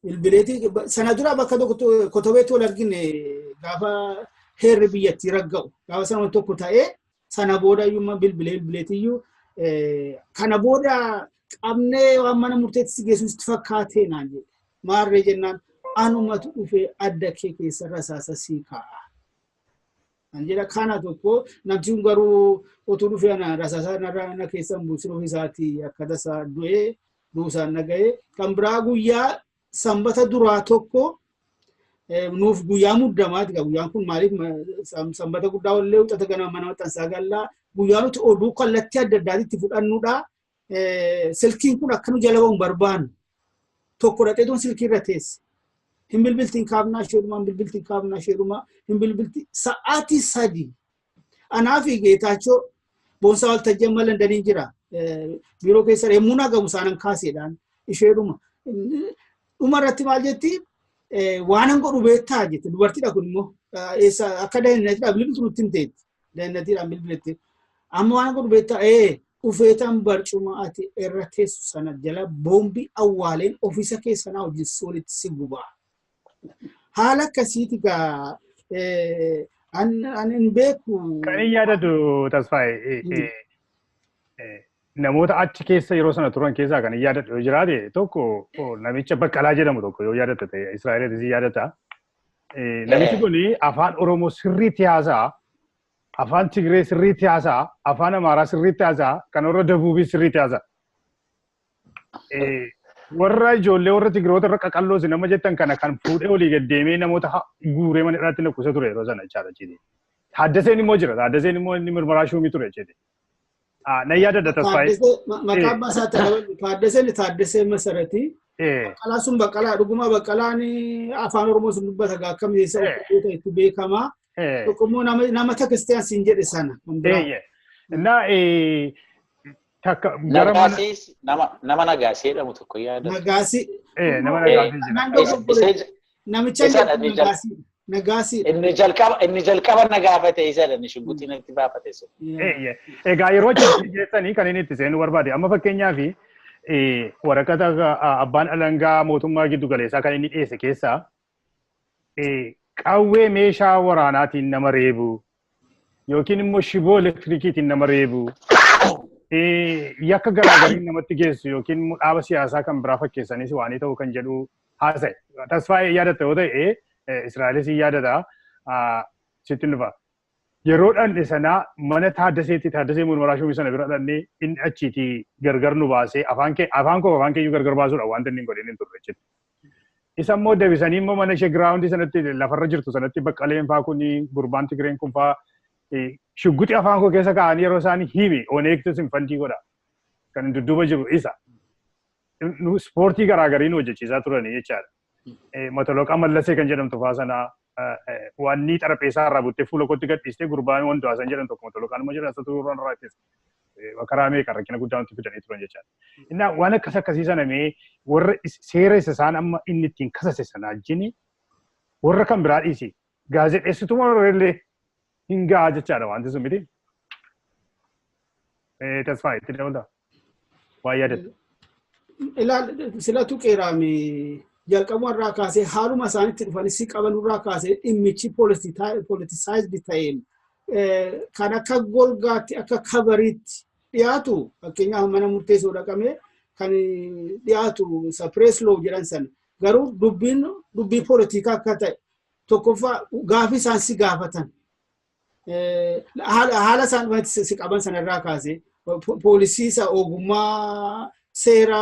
Bilbileeti sana dura bakka tokko kotobeetti wal argine gaafa heerri biyyattii ragga'u gaafa sana tokko ta'ee sana booda iyyuu bilbileetiyyuu kana booda qabnee waan mana murteetti geessuutti fakkaatee naan jedhe. Maarree jennaan anumatu dhufee adda kee keessa rasaasa sii kaa'a. Anjela kana tokko namti garuu otuu dhufee rasaasa na keessan buusuu isaati akka tasaa du'ee duusaan naga'ee kan biraa guyyaa sanbata duraa tokko nuuf guyyaa muddamaati guyyaan kun maaliif sanbata guddaa wallee uxata ganama mana maxxansaa gallaa guyyaa nuti oduu kallattii adda addaatti fudhannuudha. Silkiin kun akka nu jala ba'uun barbaannu tokko dhaqeetuun silkii irra teesse. Himbilbiltiin kaabnaa sheerumaa himbilbiltiin kaabnaa sheerumaa himbilbiltii sa'aatii 3 anaa fi Geetaachoo boonsaa waltajjii amma Londaniin jira. Biiroo keessa yemmuu nagamu saanan kaaseedhaan isheedhuma. Dhuma irratti maal jetti waanan godhu beektaa jette dubartiidha kun immoo akka daa'imnatiidhaan bilbiltu nutti himteetti. Daa'imnatiidhaan bilbiletti. Amma waanan godhu beektaa ufeetan barcuma ati irra teessu sana jala boombii awwaaleen ofiisa keessanaa hojii soolitti si gubaa. Haala akkasiiti gaa anin beeku. Kan hin yaadatu Tasfaayee namoota achi keessa yeroo sana turan keessaa kan hin yaadatu yoo jiraate tokko namicha Baqqalaa jedhamu tokko yoo yaadatu ta'e Israa'eelis yaadata. Namichi kun afaan Oromoo sirriitti haasa'a. Afaan Tigree sirriitti haasa'a. Afaan Amaaraa sirriitti haasa'a. Kan warra Dabuubii sirriitti haasa'a. Warra ijoollee warra Tigiroota irra qaqalloosi nama jettan kana kan fuudhee olii gaddeemee namoota guuree mana irratti lakkoofsa ture yeroo sana jechaadha jechuudha. Taaddaseen immoo jira. Taaddaseen immoo inni mirmaraa shuumii ture jechuudha. Na yaadadha Tasfaayee. Maqaan baasaa Taaddaseen Masaratii. Baqqalaa sun Baqqalaa dhuguma Baqqalaan afaan Oromoo sun dubbata gaa akkam jeessa itti beekamaa. Tokkommoo nama Takistiyaan siin jedhe sana. Nama Nagaasii jedhamu tokko yaada. Nagaasii. Nama Nagaasii. Namicha Nagaasii. Inni jalqaba nagaafate isadha inni shuggutiin itti baafate sun. Egaa yeroo jettanii kan inni itti seenu barbaade amma fakkeenyaaf waraqata abbaan alangaa mootummaa giddu galeessaa kan inni dhiyeesse keessaa qawwee meeshaa waraanaatiin nama reebu yookiin immoo shiboo elektirikiitiin nama reebu yakka garaagariin namatti geessu yookiin immoo dhaaba siyaasaa kan biraa fakkeessanis waanii ta'uu kan jedhu haasa'e. Tasfaayee yaadatta yoo ta'e Israa'elis yaadata sitti dhufa. Yeroo dhandhe sanaa mana Taaddasee Mirmaraa Shuumii sana bira dhandhee inni achiitii gargar nu baasee afaan keeyyuu gargar baasuudha wanta inni hin godhin hin turre jechuudha. Isa immoo deebisanii immoo mana ishee giraawundii sanatti lafarra jirtu sanatti Baqqaleen fa'aa kuni gurbaan Tigireen kun fa'aa shugguxii afaan koo keessa kaa'anii yeroo isaan himi oneektis infantii godha kan dudduuba jiru isa. ispoortii garaagariin hojjechiisaa turanii jechaadha. Matoloqaa mallasee kan jedhamtu fa'aa sanaa wanni xarapheessaa irraa buttee fuula kootti gadhiistee gurbaan wanti haasan jedhan tokko matoloqaan immoo jedhan asatu irraan irraa ittis. Karaa meeqa rakkina guddaa wanti fidanii turan jechaadha. Innaa waan akkasii sanamee warra seera isa isaan amma inni ittiin kasase sana wajjin warra kan biraa dhiisi. Gaazexeessituma illee hin gahaa jechaadha wanti sun miti. Tasfaa itti dabalaa. Waa yaadatu. Silatu qeeraame jalqabuma irraa kaasee haaluma isaanitti dhufanii si qaban irraa kaasee dhimmichi politisaayizdi ta'een kan akka golgaatti akka kabariitti dhiyaatu fakkeenyaaf mana murteessoo dhaqamee kan dhiyaatu isa pireesloo jedhan sana garuu dubbii poolitikaa akka ta'e tokkoffaa gaafii isaan si gaafatan haala isaan si qaban sana irraa kaasee poolisii isa ogummaa seera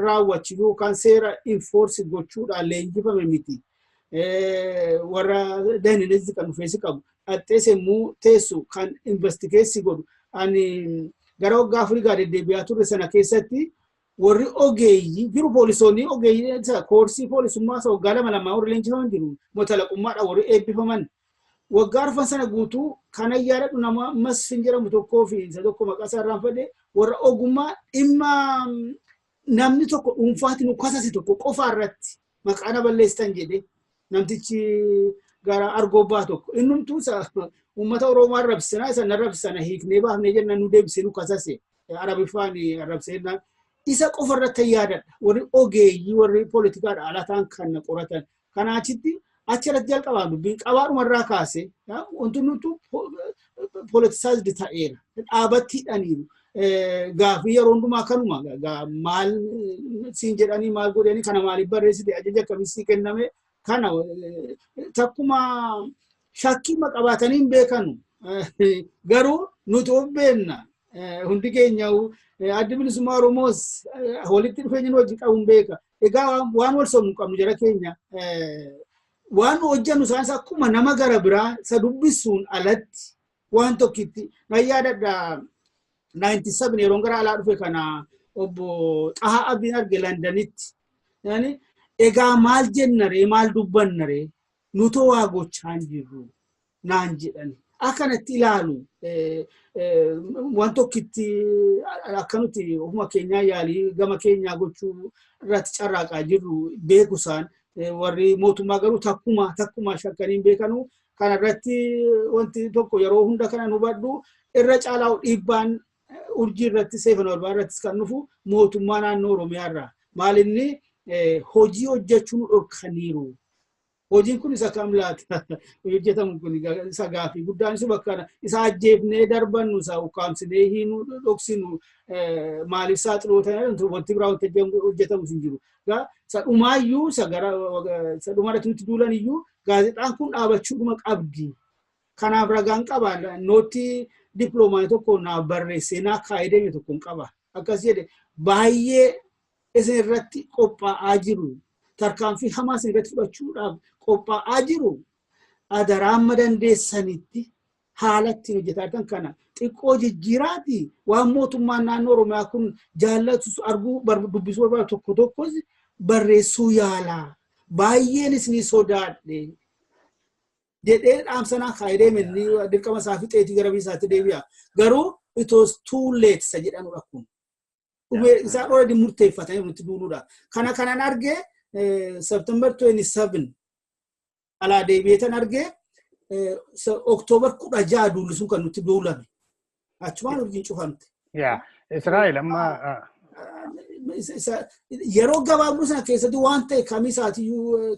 raawwachuu yookaan seera enforce gochuudhaan leenjifame miti. Warra daninezi kan dhufeessi qabu. Attees immoo teessu kan investigeessi godhu. Ani gara waggaa afurii deddeebi'aa turre sana keessatti warri ogeeyyii jiru poolisoonni ogeeyyii koorsii poolisummaa isa waggaa lama warri leenjifaman jiru. Mootalaqummaadhaan warri eebbifaman. Waggaa arfan sana guutuu kan ayyaadha nama masfin jedhamu tokkoo fi isa tokko maqaa isaa irraan fedhe warra ogummaa dhimma namni tokko dhuunfaatiin ukkasase tokko qofa irratti maqaa balleessan jedhe namtichi gara argobbaa tokko innumtuu uummata Oromoo arrabsinaa isa narrabsana hiiknee baafnee jenna nu deebisee ukkasase arabifaan arrabseenaan isa qofa irratti yaadadha warri ogeeyyii warri poolitikaadha alataan kan qoratan kanaachitti achirratti jalqabaa dubbiin qabaadhuma irraa kaase wanti nuti politisaayizdi ta'eera dhaabattiidhaniiru gaafii yeroo hundumaa kanuma maal siin jedhanii maal godhanii kana maaliif barreessite ajaja akkamii kenname kana takkuma shakkii qabaatanii hin beekanu garuu nuti of beenna hundi keenya addi bilisummaa Oromoos walitti dhufeenyi hojii qabu hin beeka egaa waan wal sobnu qabnu jara keenya waan hojjannu isaanis akkuma nama gara biraa isa dubbisuun alatti waan tokkitti na yaadadha 97 yeroo gara alaa dhufe kana obbo Xahaa Abdiin arge Londanitti yani egaa maal jennare maal dubbannare nuto waa gochaan jirru naan jedhani akkanatti ilaalu waan tokkitti akkanutti ofuma keenyaa yaalii gama keenyaa gochuu irratti carraaqaa jirru beekusaan warri mootummaa garuu takkuma shakkaniin beekanu kana irratti wanti tokko yeroo hunda kana hubadhu irra caalaa dhiibbaan urjii irratti seefan walbaa irratti kan dhufu mootummaa naannoo Oromiyaa irraa maalinni hojii hojjechuun dhorkaniiru. Hojiin kun isa kam laata hojjetamu kun isa gaafii guddaan isa bakka isa ajjeefnee darbannu isa ukkaamsinee hiinuu dhoksinu maaliif saaxiloota wanti biraa hojjetamu hin jiru. Sadhumaayyuu isa dhumarratti nuti duulan iyyuu gaazexaan kun dhaabachuudhuma qabdi. Kanaaf ragaan qaba nootii dippiloomaanii tokko naaf barreessee naa kaa'ee tokko qaba. Akkas jedhe baay'ee isin irratti qophaa'aa jiru. Tarkaanfii hamaa isin irratti fudhachuudhaaf qophaa'aa jiru. Adaraamma dandeessanitti haalatti hojjetan kana xiqqoo jijjiiraati waan mootummaan naannoo Oromiyaa kun jaallatu arguu dubbisuu barbaadu tokko tokkos barreessuu yaalaa. Baay'een isin sodaadhe. Jedhee dhaamsanaa kaayidee menni dirqama isaa fi xeetii gara biisaatti deebi'a. Garuu it was too late isa jedhanudha kun. Isaan already murteeffatanii nutti duuluudha. Kanan argee September 27 alaa deebi'eetan argee October 16 duulli sun kan nutti duulame. Achumaan hojiin cufamte. Israa'el amma yeroo gabaabduu sana keessatti waan ta'e kamisaatiyyuu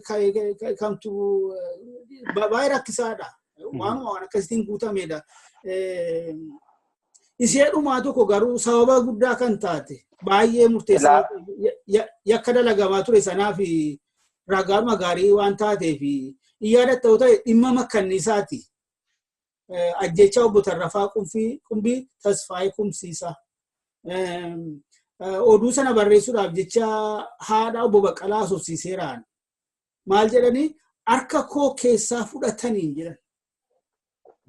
kamtu baay'ee rakkisaadha. Waan akkasitiin guutameedha. Ishee dhumaa tokko garuu sababa guddaa kan taate baay'ee murteessaa yakka dalagamaa ture sanaa fi ragaa gaarii waan taateef yaadatta'u ta'e dhimma makkanniisaati. Ajjeechaa obbo Tarrafaa Qumbii Tasfaayee Kumsiisaa. Oduu sana barreessuudhaaf jecha haadha obbo Baqqalaa asoofsiiseeraan. Maal jedhanii harka koo keessaa fudhatanii jedhan.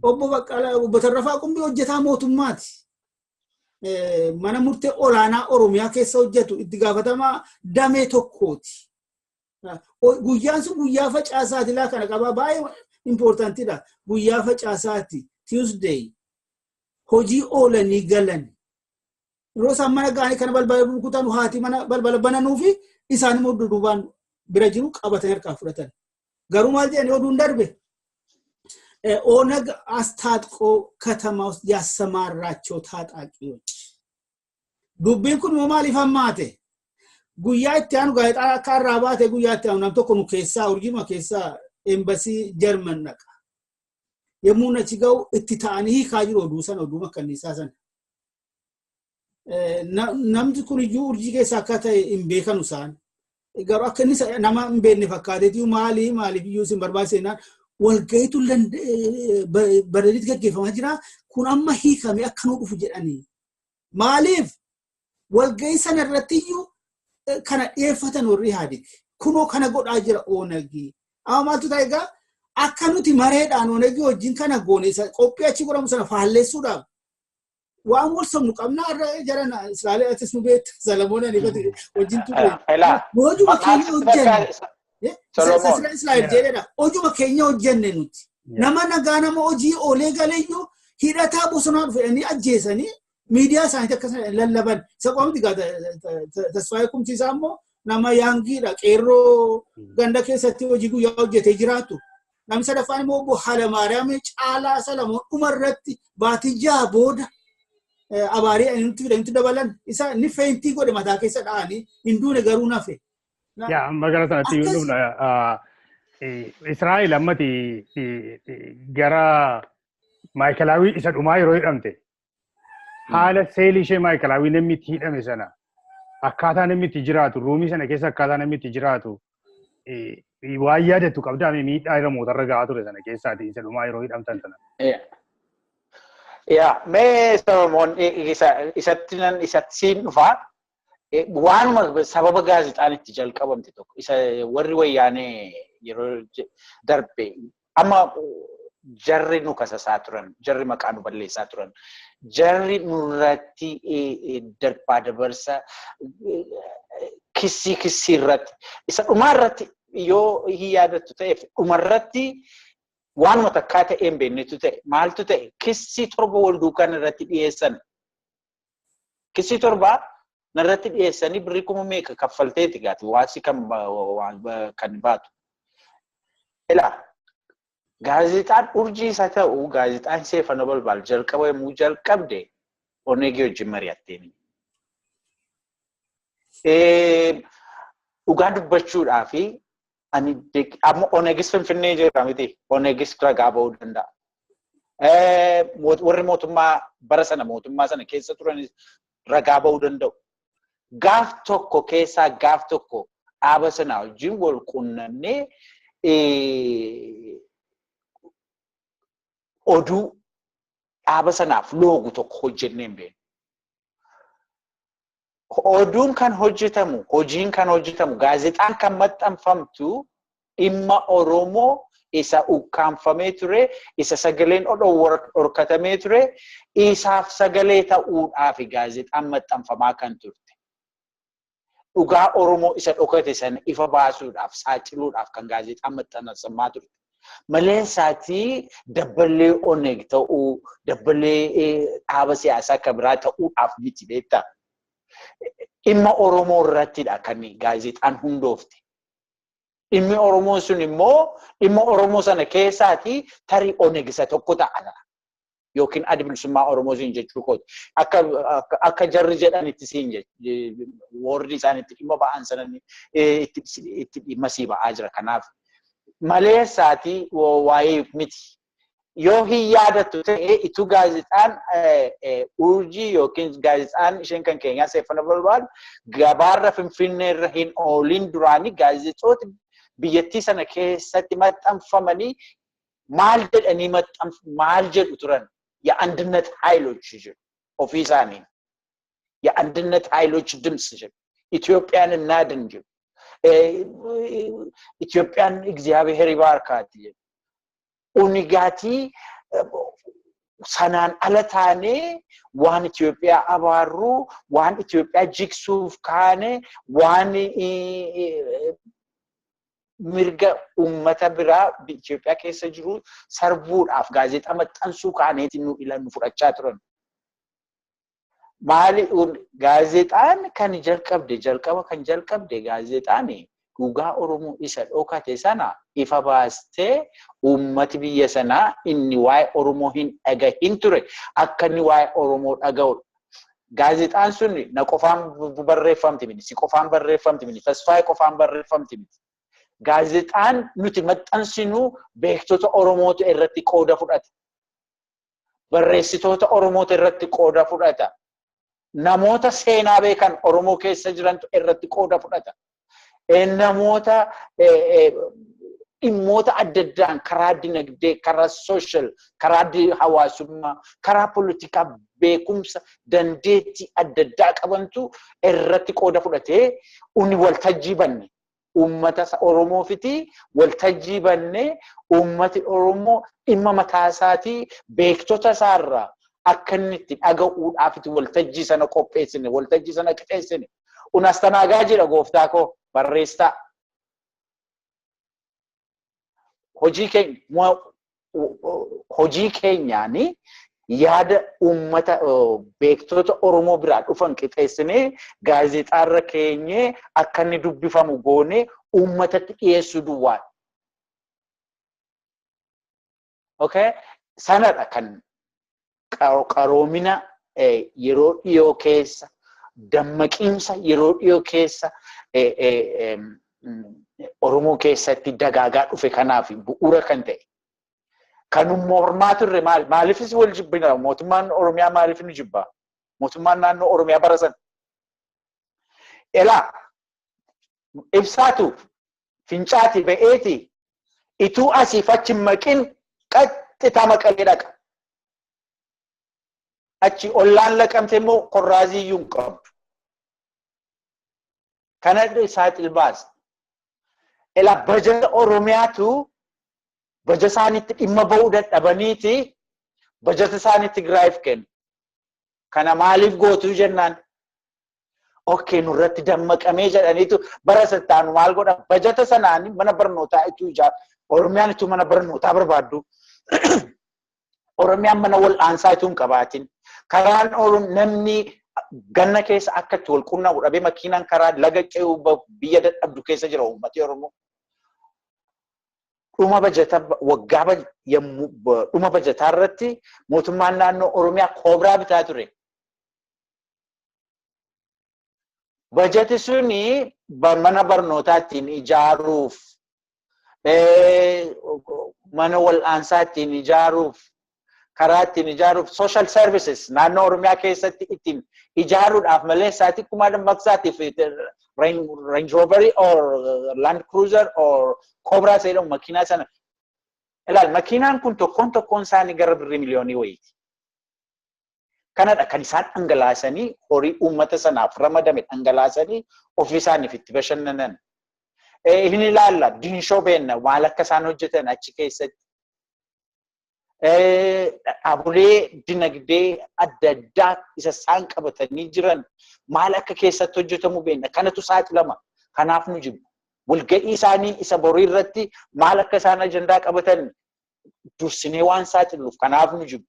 Obbo Baqqalaa obbo Tarrafaa Qumbii hojjetaa mootummaati. mana murtee olaanaa Oromiyaa keessa hojjetu itti gaafatamaa damee tokkooti. Guyyaan sun guyyaa facaasaati laa kana qaba baay'ee importantidha. Guyyaa facaasaati Tuesday hojii oolanii galan. Yeroo isaan mana gaanii kana balbala rukutan haati mana balbala bananuufi isaan immoo dudduubaan bira jiru qabatanii harkaa fudhatan. Garuu maal jedhanii oduun darbe? ኦነግ አስታጥቆ ከተማ ውስጥ ያሰማራቸው ታጣቂዎች ዱብን ኩን ማሊፍ አማቴ ጉያት ያን ጋይጣ ካራባቴ ጉያት ያን ናምቶ ኮኑ ኬሳ ኡርጂማ ኬሳ ኤምባሲ ጀርመን ነቃ የሙነቺጋው እትታኒ ካጅሮ ዱሰን ዱማ ከኒሳሰን ናምት ኩን ዩ ኡርጂ ኬሳ ካተ ኢምቤከኑሳን ጋሩ አከኒሳ ናማ ኢምቤኒ ፈካዴቲ ማሊ ቢዩሲን በርባሴና والقيت لن برديت كيف ما جرا كون أما هي كمي أكنوا بفجأني ماليف والقيت سنة رتيو كان إيفتن وري هاديك كونو كان قد أجر أونجي أما ما تتايجا أكنوا تمرد أن أونجي وجين كان قوني قبي أشي كورا مسنا فعلى سودا وأمور سمنك أمنا جرنا إسرائيل أتسمو بيت سلامون أنا كده وجين تقول موجود كيني وجن Solomon Israel jedhedha ojuma keenya hojjennenuti nama nagaana mo hojii olee galeeyyo hidhataa bosonaa dhufanii ajjeesanii miidiyaa isaanii akkasuma lallaban isa qoomti gaata tasfaayee kumsiisaa immoo nama yaangiidha qeerroo ganda keessatti hojii guyyaa hojjetee jiraatu namni sadaffaan immoo obbo Halamaariyaam Caalaa Salamoon dhumarratti baatijaa booda abaarii nuti fidanitti dabalan isa ni feentii godhe mataa keessa dha'anii hinduune garuu nafe. Ya, magana sanatti yundumna Israel ammati gara Michaelawi isa dhumaa yeroo hidhamte haala seelii ishee Michaelawi namni itti hidhame sana akkaataa namni itti jiraatu ruumii sana keessa akkaataa namni itti jiraatu waan yaadattu qabdaa miidhaa irra mootarra gahaa ture sana keessaati isa dhumaa yeroo hidhamtan sana. Ya, mee Solomon isatti siin dhufaa waanuma sababa gaazexaan itti jalqabamte tokko isa warri wayyaanee yeroo darbe amma jarri nu kasasaa turan jarri maqaa nu balleessaa turan jarri nurratti darbaa dabarsa kissii irratti isa dhumarratti yoo hin yaadattu ta'e dhumarratti waanuma takkaa ta'een beeknetu ta'e maaltu ta'e kissii torba wal duukaan irratti dhiyeessan kissii torbaa narratti dhiyeessanii birrii kuma meeqa kaffalteeti gaati waasi kan baatu. Ilaa gaazexaan urjii isa ta'u gaazexaan seefana balbal jalqaba yommuu jalqabde onegii wajjin mari'atteeni. Dhugaa dubbachuudhaafi ani amma onegis finfinnee jira miti onegis ragaa ba'uu danda'a. Warri mootummaa bara sana mootummaa sana keessa turan ragaa ba'uu danda'u. Gaaf tokko keessaa gaaf tokko dhaaba sanaa wajjin wal quunnamnee oduu dhaaba sanaaf loogu tokko hojjennee hin beeknu. Oduun kan hojjetamu, hojiin kan hojjetamu, gaazexaan kan maxxanfamtu dhimma Oromoo isa ukkaanfamee ture, isa sagaleen dhorkatamee ture, isaaf sagalee ta'uudhaaf gaazexaan maxxanfamaa kan turte. Dhugaa Oromoo isa dhokate sana ifa baasuudhaaf saaxiluudhaaf kan gaazexaan maxxanfamaa turte. Malee isaatii dabballee oneg ta'uu, dabballee dhaaba siyaasaa kan biraa ta'uudhaaf miti beektaa. Dhimma Oromoo irrattidha kan gaazexaan hundoofte. Dhimmi Oromoo sun immoo dhimma Oromoo sana keessaatii tarii oneg isa tokko ta'a. Yookiin adda bilisummaa Oromoo siin jechuu kooti. Akka jarri jedhanitti siin warri isaanitti dhimma ba'an sanan itti dhimma sii ba'aa jira. Kanaaf malee isaatii waa'ee miti. Yoo hin yaadattu ta'e itu gaazexaan urjii yookiin gaazexaan isheen kan keenyaa seeffana barbaadu gabaarra finfinneerra hin oolin duraanii gaazexoota biyyattii sana keessatti maxxanfamanii maal jedhanii maal jedhu turan የአንድነት ኃይሎች ይሉ ኦፊሳኒ የአንድነት ኃይሎች ድምጽ ይሉ ኢትዮጵያን እናድን ይሉ ኢትዮጵያን እግዚአብሔር ይባርካት ይሉ ኡኒጋቲ sanaan ala taanee waan Itoophiyaa abaaruu, waan Itoophiyaa jigsuuf kaane, waan mirga uummata biraa Itoophiyaa keessa jiru sarbuudhaaf gaazexaa maxxansuu kaaneetiin nu ilan fudhachaa turan. Maali gaazexaan kan jalqaba kan jalqabde gaazexaan dhugaa Oromoo isa dhokate sana ifa baastee uummati biyya sanaa inni waa'ee Oromoo hin dhagahin ture akka inni waa'ee Oromoo dhaga'u. Gaazexaan sun na qofaan barreeffamti miti, si qofaan barreeffamti miti, Tasfaayee qofaan barreeffamti miti. Gaazexaan nuti maxxansinu beektota Oromootu irratti qooda fudhata. Barreessitoota Oromootu irratti qooda fudhata. Namoota seenaa beekan Oromoo keessa jirantu irratti qooda fudhata. Namoota dhimmoota adda addaan karaa dinagdee, karaa social, karaa hawaasummaa, karaa politikaa beekumsa dandeettii adda addaa qabantu irratti qooda fudhatee uni waltajjii banne. Uummata Oromoofiti waltajjii banne uummati Oromoo dhimma mataa isaatii beektota isaarraa akka inni itti dhaga'uudhaafiti waltajjii sana qopheessine, waltajjii sana qixeessine. Unastanaagaa jedha gooftaa koo barreessaa. Hojii keenyaani yaada uummata beektota Oromoo biraa dhufan qixeessinee gaazexaarra keenyee akka inni dubbifamu goonee uummatatti dhiyeessuu duwwaadha. Okay? Sanadha kan qaroomina yeroo dhiyoo keessa, dammaqiinsa yeroo dhiyoo keessa Oromoo keessatti dagaagaa dhufe kanaaf bu'uura kan ta'e. Kan mormaa turre maaliifis wal jibbina? Mootummaan Oromiyaa maaliif ni jibbaa? Mootummaan naannoo Oromiyaa bara sana. Elaa ibsaatu fincaati ba'eeti ituu asiif achi maqin qaxxitaa maqalee dhaqa. Achi ollaan laqamte immoo korraaziyyuu hin qabdu. Kana saaxil baasa. Elaa bajata Oromiyaatu bajata isaaniitti dhimma ba'uu dadhabaniiti bajata isaaniitti Tigraayiif kennu. Kana maaliif gootuu jennaan? Okay, nurratti dammaqamee jedhaniitu bara sattaanu maal godha? Bajata sanaan mana barnootaa itti ijaaru. Oromiyaan itti mana barnootaa barbaaddu. Oromiyaan mana wal'aansaa itti hin qabaatin. Karaan namni ganna keessa akka itti wal qunnamuu dhabee makiinaan karaa laga ce'uu biyya dadhabdu keessa jira uummati Oromoo. Dhuma bajataa irratti mootummaan naannoo Oromiyaa koobraa bitaa ture. Bajati suni mana barnootaa ittiin ijaaruuf, mana wal'aansaa ittiin ijaaruuf, karaa ittiin ijaaruuf, social services naannoo Oromiyaa keessatti ittiin ijaaruudhaaf malee isaatii kumaa dammaqsaatiif Range Rover or Land Cruiser or Cobra jedhamu makiinaa sana. Ilaal makiinaan kun tokkoon isaanii gara birrii miliyoonii wayiiti. Kanadha kan isaan dhangalaasanii horii uummata sanaaf ramadame dhangalaasanii ofii isaaniif itti bashannanan. Hin ilaalla diinshoo beenna maal akka isaan hojjetan achi keessatti. Dhaabolee dinagdee adda addaa isa isaan qabatanii jiran maal akka keessatti hojjetamu beenna. Kanatu saaxilama. Kanaaf nu jibbu. Walga'ii isaanii isa borii irratti maal akka isaan ajandaa qabatan dursinee waan saaxiluuf kanaaf nu jibbu.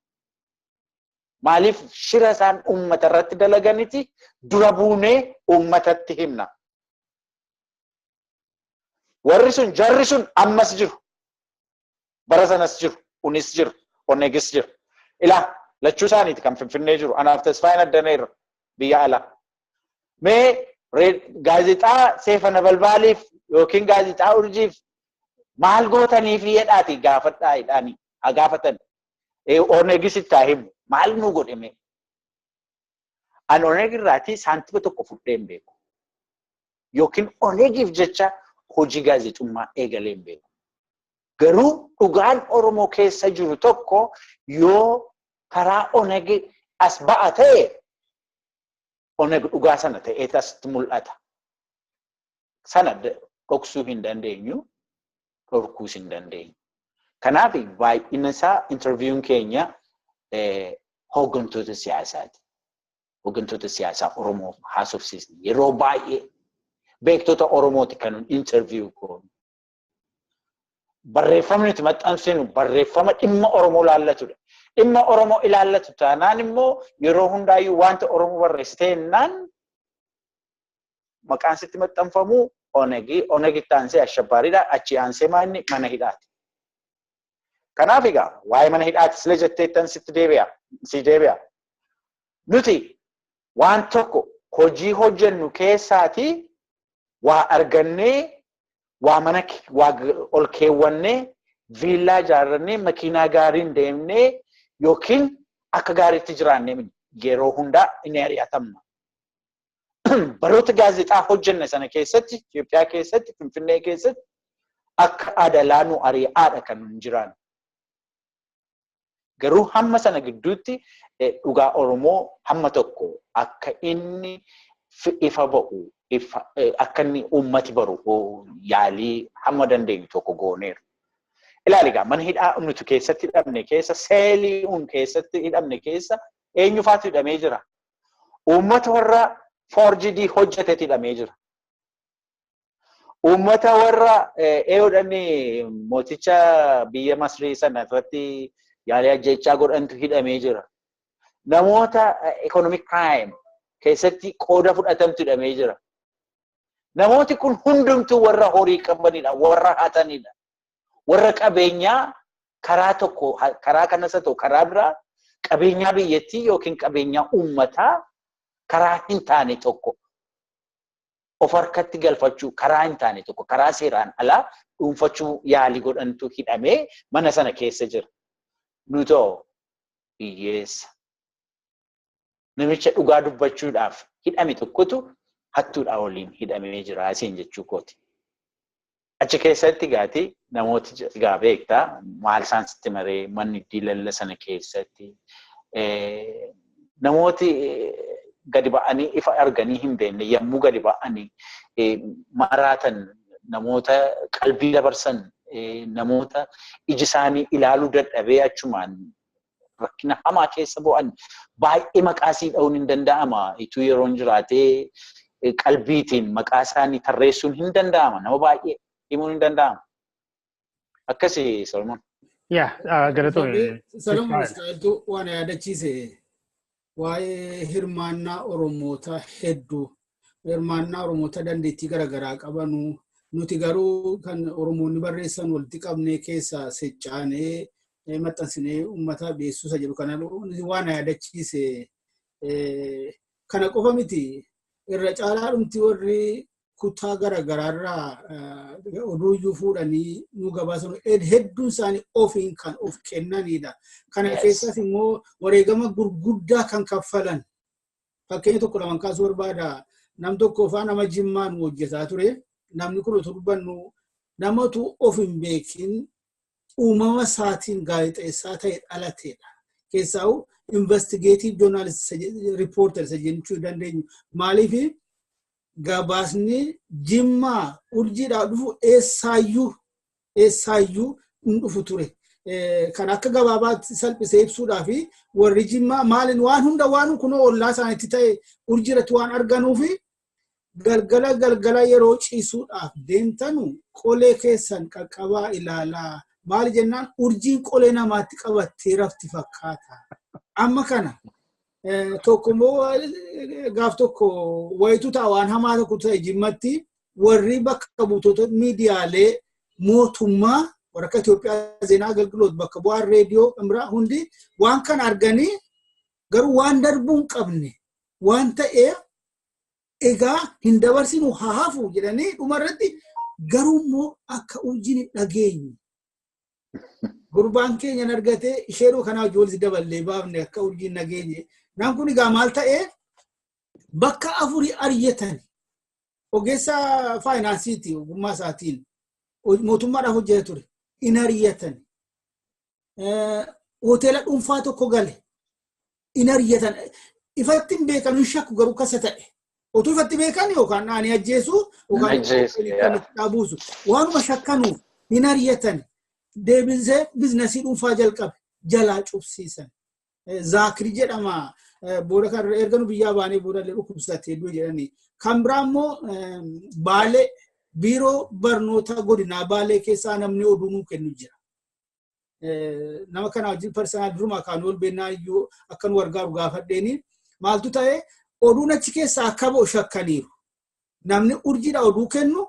Maaliif shira isaan uummata irratti dalaganiti dura buunee uummatatti himna. Warri sun jarri sun ammas jiru. Bara sanas jiru. Unis jiru. Onneegis jiru. Ilaa lachuu isaaniiti kan Finfinnee jiru. Anaaf Tasfaayeen Addaneerra biyya alaa. Mee gaazexaa Seefa Nabalbaaliif yookiin gaazexaa Urjiif maal gootaniif jedhaati gaafadhaa jedhanii haa gaafatan. Onneegis itti haa himu. Maal nu godhame? An Onneeg irraatii saantima tokko fudhee hin beeku. Yookiin Onneegiif jecha hojii gaazexummaa eegalee hin beeku. Garuu dhugaan Oromoo keessa jiru tokko yoo karaa Onneeg as ba'a ta'e Onneeg dhugaa sana ta'ee asitti mul'ata. Sana dhoksuu hin dandeenyu, dhorkuus hin dandeenyu. Kanaaf baay'ina isaa interviewin keenya hooggantoota siyaasaati. Hooggantoota siyaasaa Oromoo haasofsiisni yeroo baay'ee beektota Oromooti kan interview goonu. Barreeffamni nuti maxxansinu barreeffama dhimma Oromoo ilaallatudha. Dhimma Oromoo ilaallatu taanaan immoo yeroo hundaayyuu wanta Oromoo barreessiteenaan maqaan sitti maxxanfamu Onegi taansee Ashabbaariidha. Achi aansee maanni mana hidhaati. Kanaaf egaa waa'ee mana hidhaati sila jetteettan sitti deebi'a. Nuti waan tokko hojii hojjennu keessaati waa argannee waa ol keewwannee viillaa ijaarrannee makiinaa gaariin deemnee yookiin akka gaariitti jiraannee yeroo hundaa inni ari'atamna. Baroota gaazexaa hojjenne sana keessatti Itoophiyaa keessatti Finfinnee keessatti akka adalaanu ari'aadha kan nun jiraannu. Garuu hamma sana gidduutti dhugaa Oromoo hamma tokko akka inni ifa ba'u akka inni uummati baru yaalii hamma dandeenyu tokko gooneeru. Ilaali egaa mana hidhaa nuti keessatti hidhamne keessa seelii keessatti hidhamne keessa eenyufaatu hidhamee jira? Uummata warra 4GD hojjetetti hidhamee jira. Uummata warra eeyoodhani mooticha biyya Masrii sana irratti yaalii ajjechaa godhantu hidhamee jira. Namoota economic crime keessatti qooda fudhatantu hidhamee jira. Namooti kun hundumtuu warra horii qabanidha, warra hatanidha. Warra qabeenyaa karaa tokko karaa kanas haa ta'u karaa biraa qabeenyaa biyyattii yookiin qabeenyaa uummataa karaa hin taane tokko of harkatti galfachuu karaa hin taane tokko karaa seeraan alaa dhuunfachuu yaalii godhantu hidhamee mana sana keessa jira. Nutoo hiyyeessa. Namicha dhugaa dubbachuudhaaf hidhame tokkotu hattuudhaa waliin hidhamee jira asiin jechuu kooti. Achi keessatti gaati namooti gaa beektaa maal isaan sitti maree manni diilalla sana keessatti namooti gadi ba'anii ifa arganii hin beekne yommuu gadi ba'anii maraatan namoota qalbii dabarsan namoota iji isaanii ilaaluu dadhabee achumaan rakkina hamaa keessa bu'an baay'ee maqaasii dha'uun hin danda'ama. Ituu yeroon jiraatee qalbiitiin maqaa isaanii tarreessuun hin danda'ama. Nama baay'ee himuun hin danda'ama. Akkasii Solomon. Galatoomi. Solomon Israa'eltu waan yaadachiise waa'ee hirmaannaa Oromoota hedduu hirmaannaa Oromoota dandeettii garaagaraa qabanu nuti garuu kan Oromoonni barreessan walitti qabnee keessa seccaanee maxxansinee uummata beeksisa jedhu kana waan yaadachiise kana qofa miti irra caalaa dhumti warri kutaa garaagaraarraa oduuyyuu fuudhanii nu gabaasan hedduun isaanii ofiin kan of kennanidha. Kana keessas immoo wareegama gurguddaa kan kaffalan fakkeenya tokko lama kaasuu barbaada. Nam tokko faa nama Jimmaan hojjetaa ture. Namni kun utuu dubbannu namatu of hin beekin uumama isaatiin gaazexeessaa ta'e dhalateedha. Keessaa'u investigative journalist reporter jechuu dandeenyu. Maaliif gabaasni Jimmaa urjiidhaa dhufu eessaayyuu hin dhufu ture. Kan akka gabaabaatti salphisee ibsuudhaa fi warri Jimmaa maaliin waan hunda waan kunoo ollaa isaaniitti ta'e urjiirratti waan arganuufi galgala yeroo ciisuudhaaf deemtanu qolee keessan qaqqabaa ilaalaa. Maali jennaan urjiin qolee namaatti qabattee rafti fakkaata. Amma kana tokkommoo gaaf tokko wayitu ta'a waan hamaa tokko ta'e Jimmatti warri bakka buutota miidiyaalee mootummaa warra Itoophiyaa Zeenaa Agalgiloot bakka bu'aan reediyoo biraa hundi waan kana arganii garuu waan darbuu hin qabne waan ta'eef egaa hin dabarsinu haa hafu jedhanii dhumarratti garuu immoo akka urjiin dhageenyu. Gurbaan keenya argatee isheeroo kanaa ijoollee daballee baafne akka urjiin nageenye. Naan kun egaa maal ta'ee bakka afurii ari'atan ogeessa faayinaansiiti ogummaa isaatiin mootummaadhaaf hojjeta ture in ari'atan. Hoteela dhuunfaa tokko gale in ari'atan. Ifatti hin beekan hin shakku garuu kasa ta'e. Otuu ifatti beekan yookaan naanii ajjeesu yookaan dhaabuusu waanuma shakkanuuf in ari'atan. Deebisee biizinasii dhuunfaa jalqabe jalaa cubsiisan. Zaakiri jedhama. Booda kan erga nu biyyaa baanee booda illee dhukkubsatee du'e jedhanii. Kan biraa immoo Baalee biiroo barnoota godinaa Baalee keessaa namni oduu nuu kennu jira. Nama kana wajjin persoonaal durumaa kan ol beennaa iyyuu akka nu gargaaru gaafadheeni. Maaltu ta'e oduun achi keessaa akka ba'u shakkaniiru. Namni urjiidha oduu kennu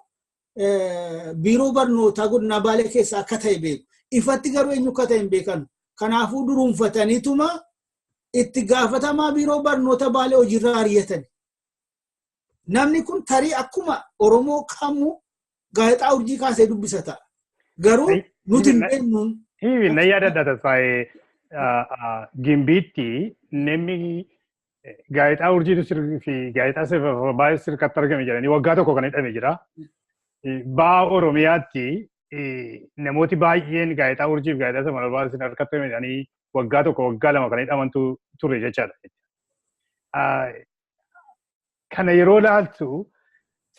biiroo barnootaa godinaa Baalee keessaa akka ta'e beeku. Ifatti garuu eenyu akka ta'e hin beekanu. Kanaafuu duruunfataniituma itti gaafatamaa biiroo barnoota Baalee hojiirra ari'atan. Namni kun tarii akkuma Oromoo kamuu gaazexaa urjii kaasee dubbisa ta'a. Garuu nuti hin beeknuun. Na yaadadha Tabsaayee Gimbiitti namni gaazexaa urjii fi gaazexaa baay'ee sirkatti argame jedhanii waggaa tokko kan hidhame jira. Baa Oromiyaatti namooti baay'een gaazexaa urjii fi gaazexaa sama barbaadu harkatti argame jedhanii waggaa tokko waggaa lama kan hidhamantu ture jechaadha. Kana yeroo laaltu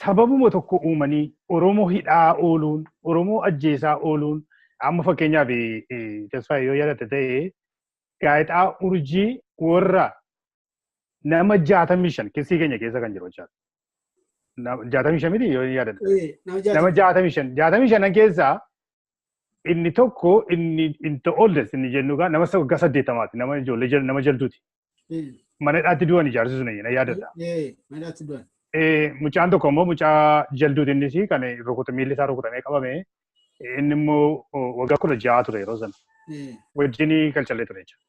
sababuma tokko uumanii Oromoo hidhaa ooluun, Oromoo ajjeesaa ooluun, amma fakkeenyaaf Tabsaayee yoo yaadatte ta'e gaazexaa urjii warra nama 65 keessii keenya keessa kan jiru jechaadha. 65 miti yoo yaadatte. Nama 65 keessaa inni tokko inni oldest inni jennu gaa nama waggaa 80ti nama ijoollee nama jalduuti. Mana hidhaatti du'an ijaarsisuun na yaadadha. Mana hidhaatti du'an. Mucaan tokko immoo mucaa jalduuti innis kan miilli isaa rukutamee qabame inni immoo waggaa 16 ture yeroo sana. Wajjinii galchallee ture jechuudha.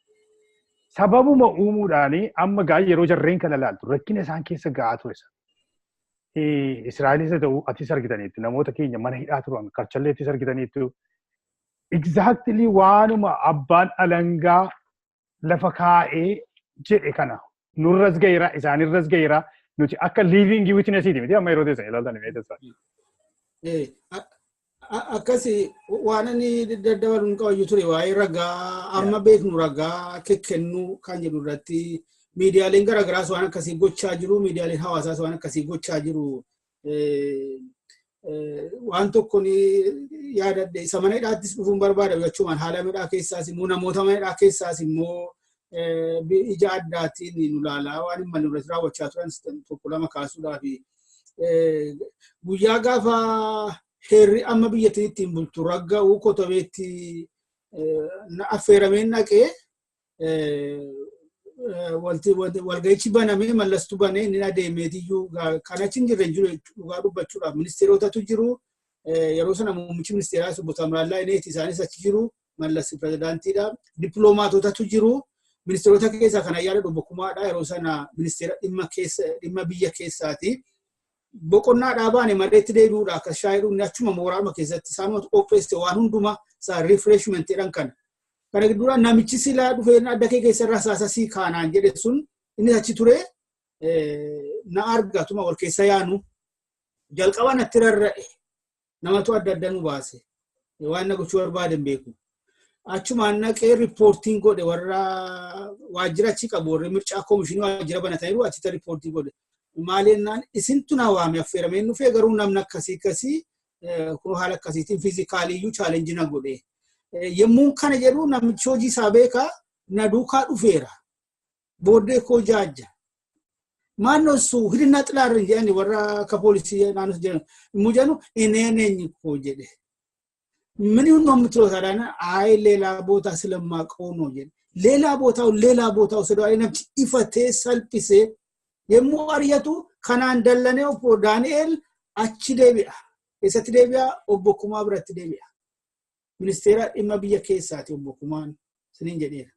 Sababuma uumuudhaan amma gaa yeroo jarreen kana laaltu rakkina isaan keessa ga'aa ture sana. Israa'elis haa ta'u atis argitaniitti namoota keenya mana hidhaa turan galchalleettis argitaniitti exactly waanuma abbaan alangaa lafa kaa'ee jedhe kana nurras gaheera isaanirras gaheera nuti akka living witnessiti miti amma yeroo teessan ilaaltan himee teessan. Akkasi waan inni daddabaluun qabayyuu ture waa'ee ragaa amma beeknu ragaa kennuu kan jedhu irratti miidiyaaleen garaagaraas waan akkasii gochaa jiru miidiyaaleen hawaasaas waan akkasii gochaa jiru waan tokko ni yaadadhe isa mana hidhaattis dhufuun barbaada jechuun haala midhaa keessaas immoo namoota mana hidhaa keessaas immoo ija addaatiin nu ilaalaa waan hin malle irratti raawwachaa turan tokko lama kaasuudhaaf guyyaa gaafa heerri amma biyyattiin ittiin bultu ragga'uu kotobeetti affeerameen naqee walga'ichi banamee mallastu banee inni adeemeetiyyuu kan achi hin jirre jiru dhugaa dubbachuudhaaf ministeerotatu jiru yeroo sana muummichi ministeeraa Obbo Tamraallaa Ineeti isaanis achi jiru mallas pirezidaantiidha dippiloomaatotatu jiru ministeerota keessaa kan ayyaana Obbo yeroo sana ministeera dhimma biyya keessaati. Boqonnaa dhaabaane mareetti deebi'uudha akka shaayiruun achuma mooraama keessatti isaanuma qopheesse waan hunduma isaa refreshment jedhan kana. Kana gidduudhaan namichi silaa dhufee adda kee keessarraa saasasii kaanaan jedhe sun inni achi ture na argatuma wal keessa yaanu jalqaba natti rarra'e namatu adda adda nu baase waan na gochuu barbaadan beeku. Achumaan naqee riippoortiin godhe warra waajjira achi qabu warri mircaa koomishinii waajjira banataniiru achitti riippoortii godhe. Maalinnaan isintu na waame affeerameen dhufee garuu namni akkasii kun haala akkasiitiin fiizikaaliyyuu chaalenjii na godhe. Yemmuu kana jedhu namichi hojii isaa beekaa na duukaa dhufeera. Booddee koo jaajja. Maannoon sun hidhinna xilaarri jedhani warra akka poolisii naannoo jedhan. Immoo jedhanu eenyeenyi koo jedhe. Mini hundoo mitirootaadhaan aayee leelaa bootaa silammaa qoonoo jedhe. Leelaa bootaa osoo namichi ifatee salphisee yemmuu ari'atu kanaan dallanee obbo Daani'eel achi deebi'a. Eessatti deebi'a? Obbo Kumaa biratti deebi'a. Ministeera dhimma biyya keessaati Obbo Kumaan siniin jedheera.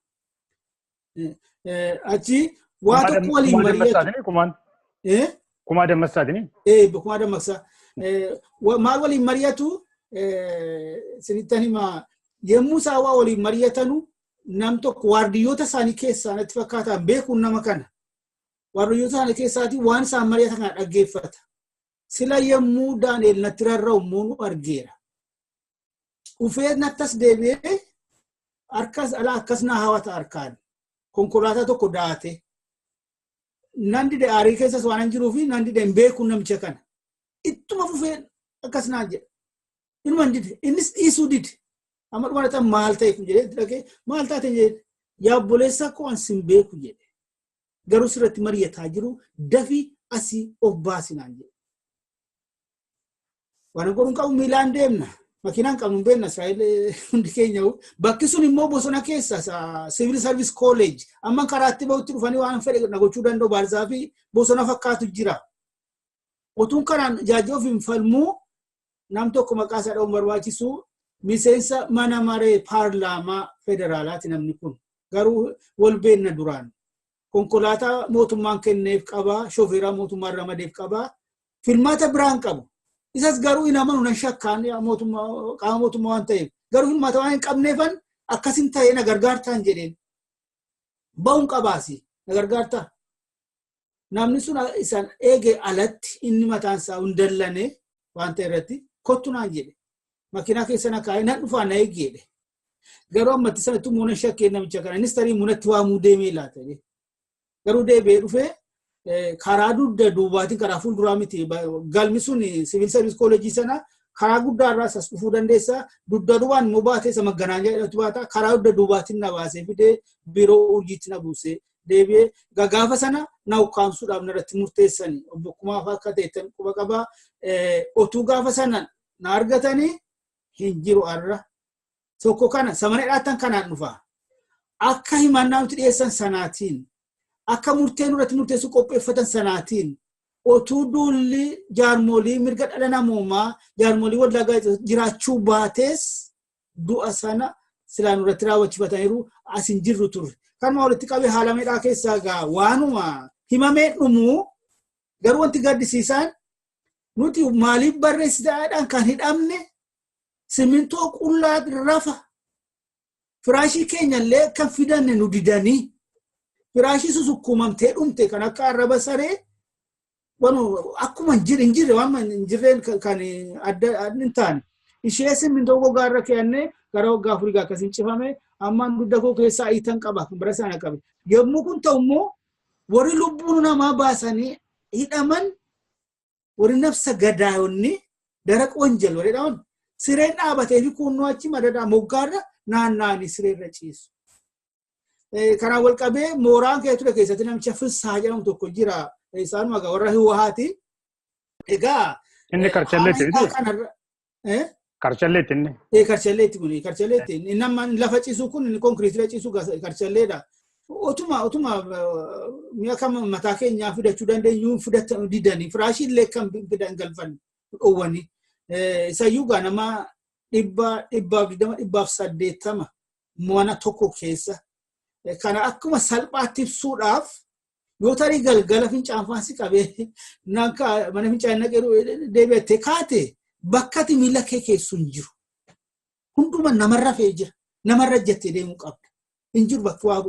Achi waa tokko waliin mari'atu. Kumaa Dammaqsaatini? Kumaa Dammaqsaa. Maal waliin mari'atu? Sinittan himaa yemmuu isaa waa waliin mari'atanu nam tokko waardiyyoota isaanii keessaa natti fakkaataan beekuun nama kana. Waardiyyoota isaanii keessaatii waan isaan mari'atan kana dhaggeeffata. Sila yemmuu Daani'eel natti rarra'u immoo nu argeera. Ufee nattas deebi'ee harkas alaa akkas na hawata harkaan. Konkolaataa tokko daate. Nan dide aarii keessas waan hin jiruufi nan dide hin beekuun namicha kana. Ittuma fufee akkas naan jedha. Inuma hin dide. Innis dhiisuu dide. Amma dhuma maal ta'e kun jedhee dhaqee maal taate jedhe. yaa obboleessa koo an sin beeku jedhe. Garuu sirratti mari'ataa jiru dafii asii of baasinaan jedhe. Waan godhuun qabu miilaan deemna. Makiinaan qabu hin beekna Israa'el hundi keenya. Bakki sun immoo bosona keessa Civil Service College. Amma karaatti bahutti dhufanii waan fedhe na gochuu danda'u baarsaa fi bosona fakkaatu jira. Otuun kanaan jaajoo fi falmuu nam tokko maqaa isaa dha'uun barbaachisu miseensa mana maree paarlaamaa federaalaati namni kun. Garuu wal beenna duraan. Konkolaataa mootummaan kenneef qabaa, shooferaa mootummaan ramadeef qabaa, filmaata biraan qabu. Isas garuu hin amanu nan shakkaan qaama mootummaa waan ta'eef. Garuu filmaata waan hin qabneefan akkasin ta'ee na gargaartaan jedheen. Ba'uun qabaasi na gargaartaa. Namni sun isaan eegee alatti inni mataan isaa hundallane waan ta'e irratti kottu naan jedhe. Makiinaa keessa na kaa'ee nan dhufaa na eeggeedhe. Garuu ammatti sanatti muuna shakkee namicha kana innis tarii muunatti waamuu deemee laata. Garuu deebi'ee dhufee karaa dugda duubaatiin karaa fuulduraa miti. Galmi sun Civil Service College sana karaa guddaa irraa as dhufuu dandeessa. Dugda duubaan immoo baatee isa magganaa jedhatu baata. Karaa dugda duubaatiin na baasee fidee biiroo urjiitti na buusee deebi'ee gaafa sana na ukkaamsuudhaaf narratti murteessanii. Obbokkumaaf akka ta'etti quba qabaa. Otuu gaafa sana na argatanii hin jiru arra. Tokko kana samaneedhaatan kanaan dhufa. Akka himannaa nuti dhiyeessan sanaatiin. Akka murteen irratti murteessu qopheeffatan sanaatiin otuu duulli jaarmolii mirga dhala namoomaa jaarmolii wallaggaa jiraachuu baatees du'a sana silaan irratti raawwachifataniiru as hin jirru turre. Kanuma walitti qabee haala meedhaa keessaa gaa waanuma himamee dhumuu garuu wanti gaddisiisaan nuti maaliif barreessitaadhaan kan hidhamne simintoo qullaa rafa firaashii keenyallee kan fidanne nu didanii. Firaashii susukkuumamtee dhumte kan akka arraba saree akkuma hin jirre waan hin jirreen kan adda hin taane. Ishee simintoo gogaarra keeyannee gara waggaa afurii akkasiin cifame ammaan dugda koo keessaa hiitan qaba kan bira sana qabe. Yommuu kun ta'u immoo warri lubbuun namaa baasanii hidhaman warri nafsa gadaayonni daraq wanjal warri dhawan sireen dhaabatee fi kunnoo achi madadaa moggaarra naannaanii sireerra ciisu. Kanaan wal qabee mooraan ture keessatti namicha Fissaa jedhamu tokko jira. Isaan magaa warra Hiwaati. Egaa inni karchalleetti miti? Karchalleetti inni? Karchalleetti kuni karchalleetti. Inni amma lafa ciisuu kun inni konkiriitira ciisuu karchalleedha. Otuma mi'a kam mataa keenyaa fidachuu dandeenyu fidatan didanii firaashii illee kan fidan galfan dhoowwanii. Isayyuu gaa nama 180 mana tokko keessa. Kana akkuma salphaatti ibsuudhaaf yoo tarii galgala fincaan si qabee nanka mana fincaan naqee deebi'attee kaate bakkatti miila kee keessu hin jiru. Hunduma namarra fe'ee jira. Namarra jettee deemuu qabda. Hin jiru bakki waa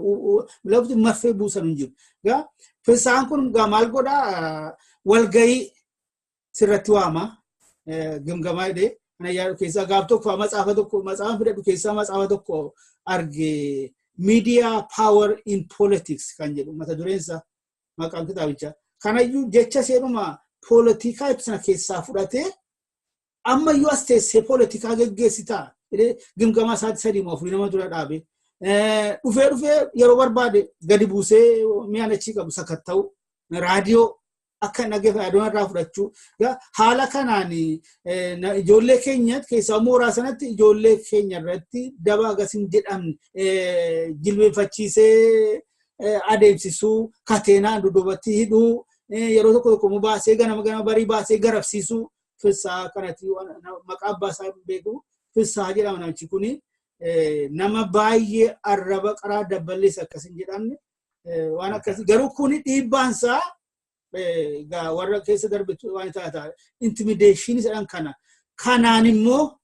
lafti marfee buusan hin jiru. Fissaan kun maal godhaa walgahii sirratti waama. Gamgamaa jedhee kana yaadu keessaa gaaf tokko matsaafaa fidadhu keessaa matsaafaa tokko argee. Media power in politics kan jedhu mata dureensa maqaan kitaabichaa. Kanayyuu jecha seenuma poolitikaa ibsana keessaa fudhatee ammayyuu as teessee poolitikaa geggeessitaa. Gamgamaa isaatti 3 nama dura dhaabe. Dhufee yeroo barbaade gadi buusee mi'aan achii qabu sakatta'u raadiyoo akka nageef adoon irraa fudhachuu. Haala kanaan ijoollee keenya keessaa mooraa sanatti ijoollee keenya irratti daba agasin jedhamne jilbeeffachiisee adeemsisuu kateenaan dudubatti hidhuu yeroo tokko baasee ganama barii baasee garabsiisuu Fissaa kanatti maqaa abbaa isaa beeku Fissaa jedhama namichi kuni nama baay'ee arraba qaraa dabballees akkasin jedhamne waan akkasii garuu kuni dhiibbaansaa warra keessa darbitu waan taata intimidation jedhan kana kanaan immoo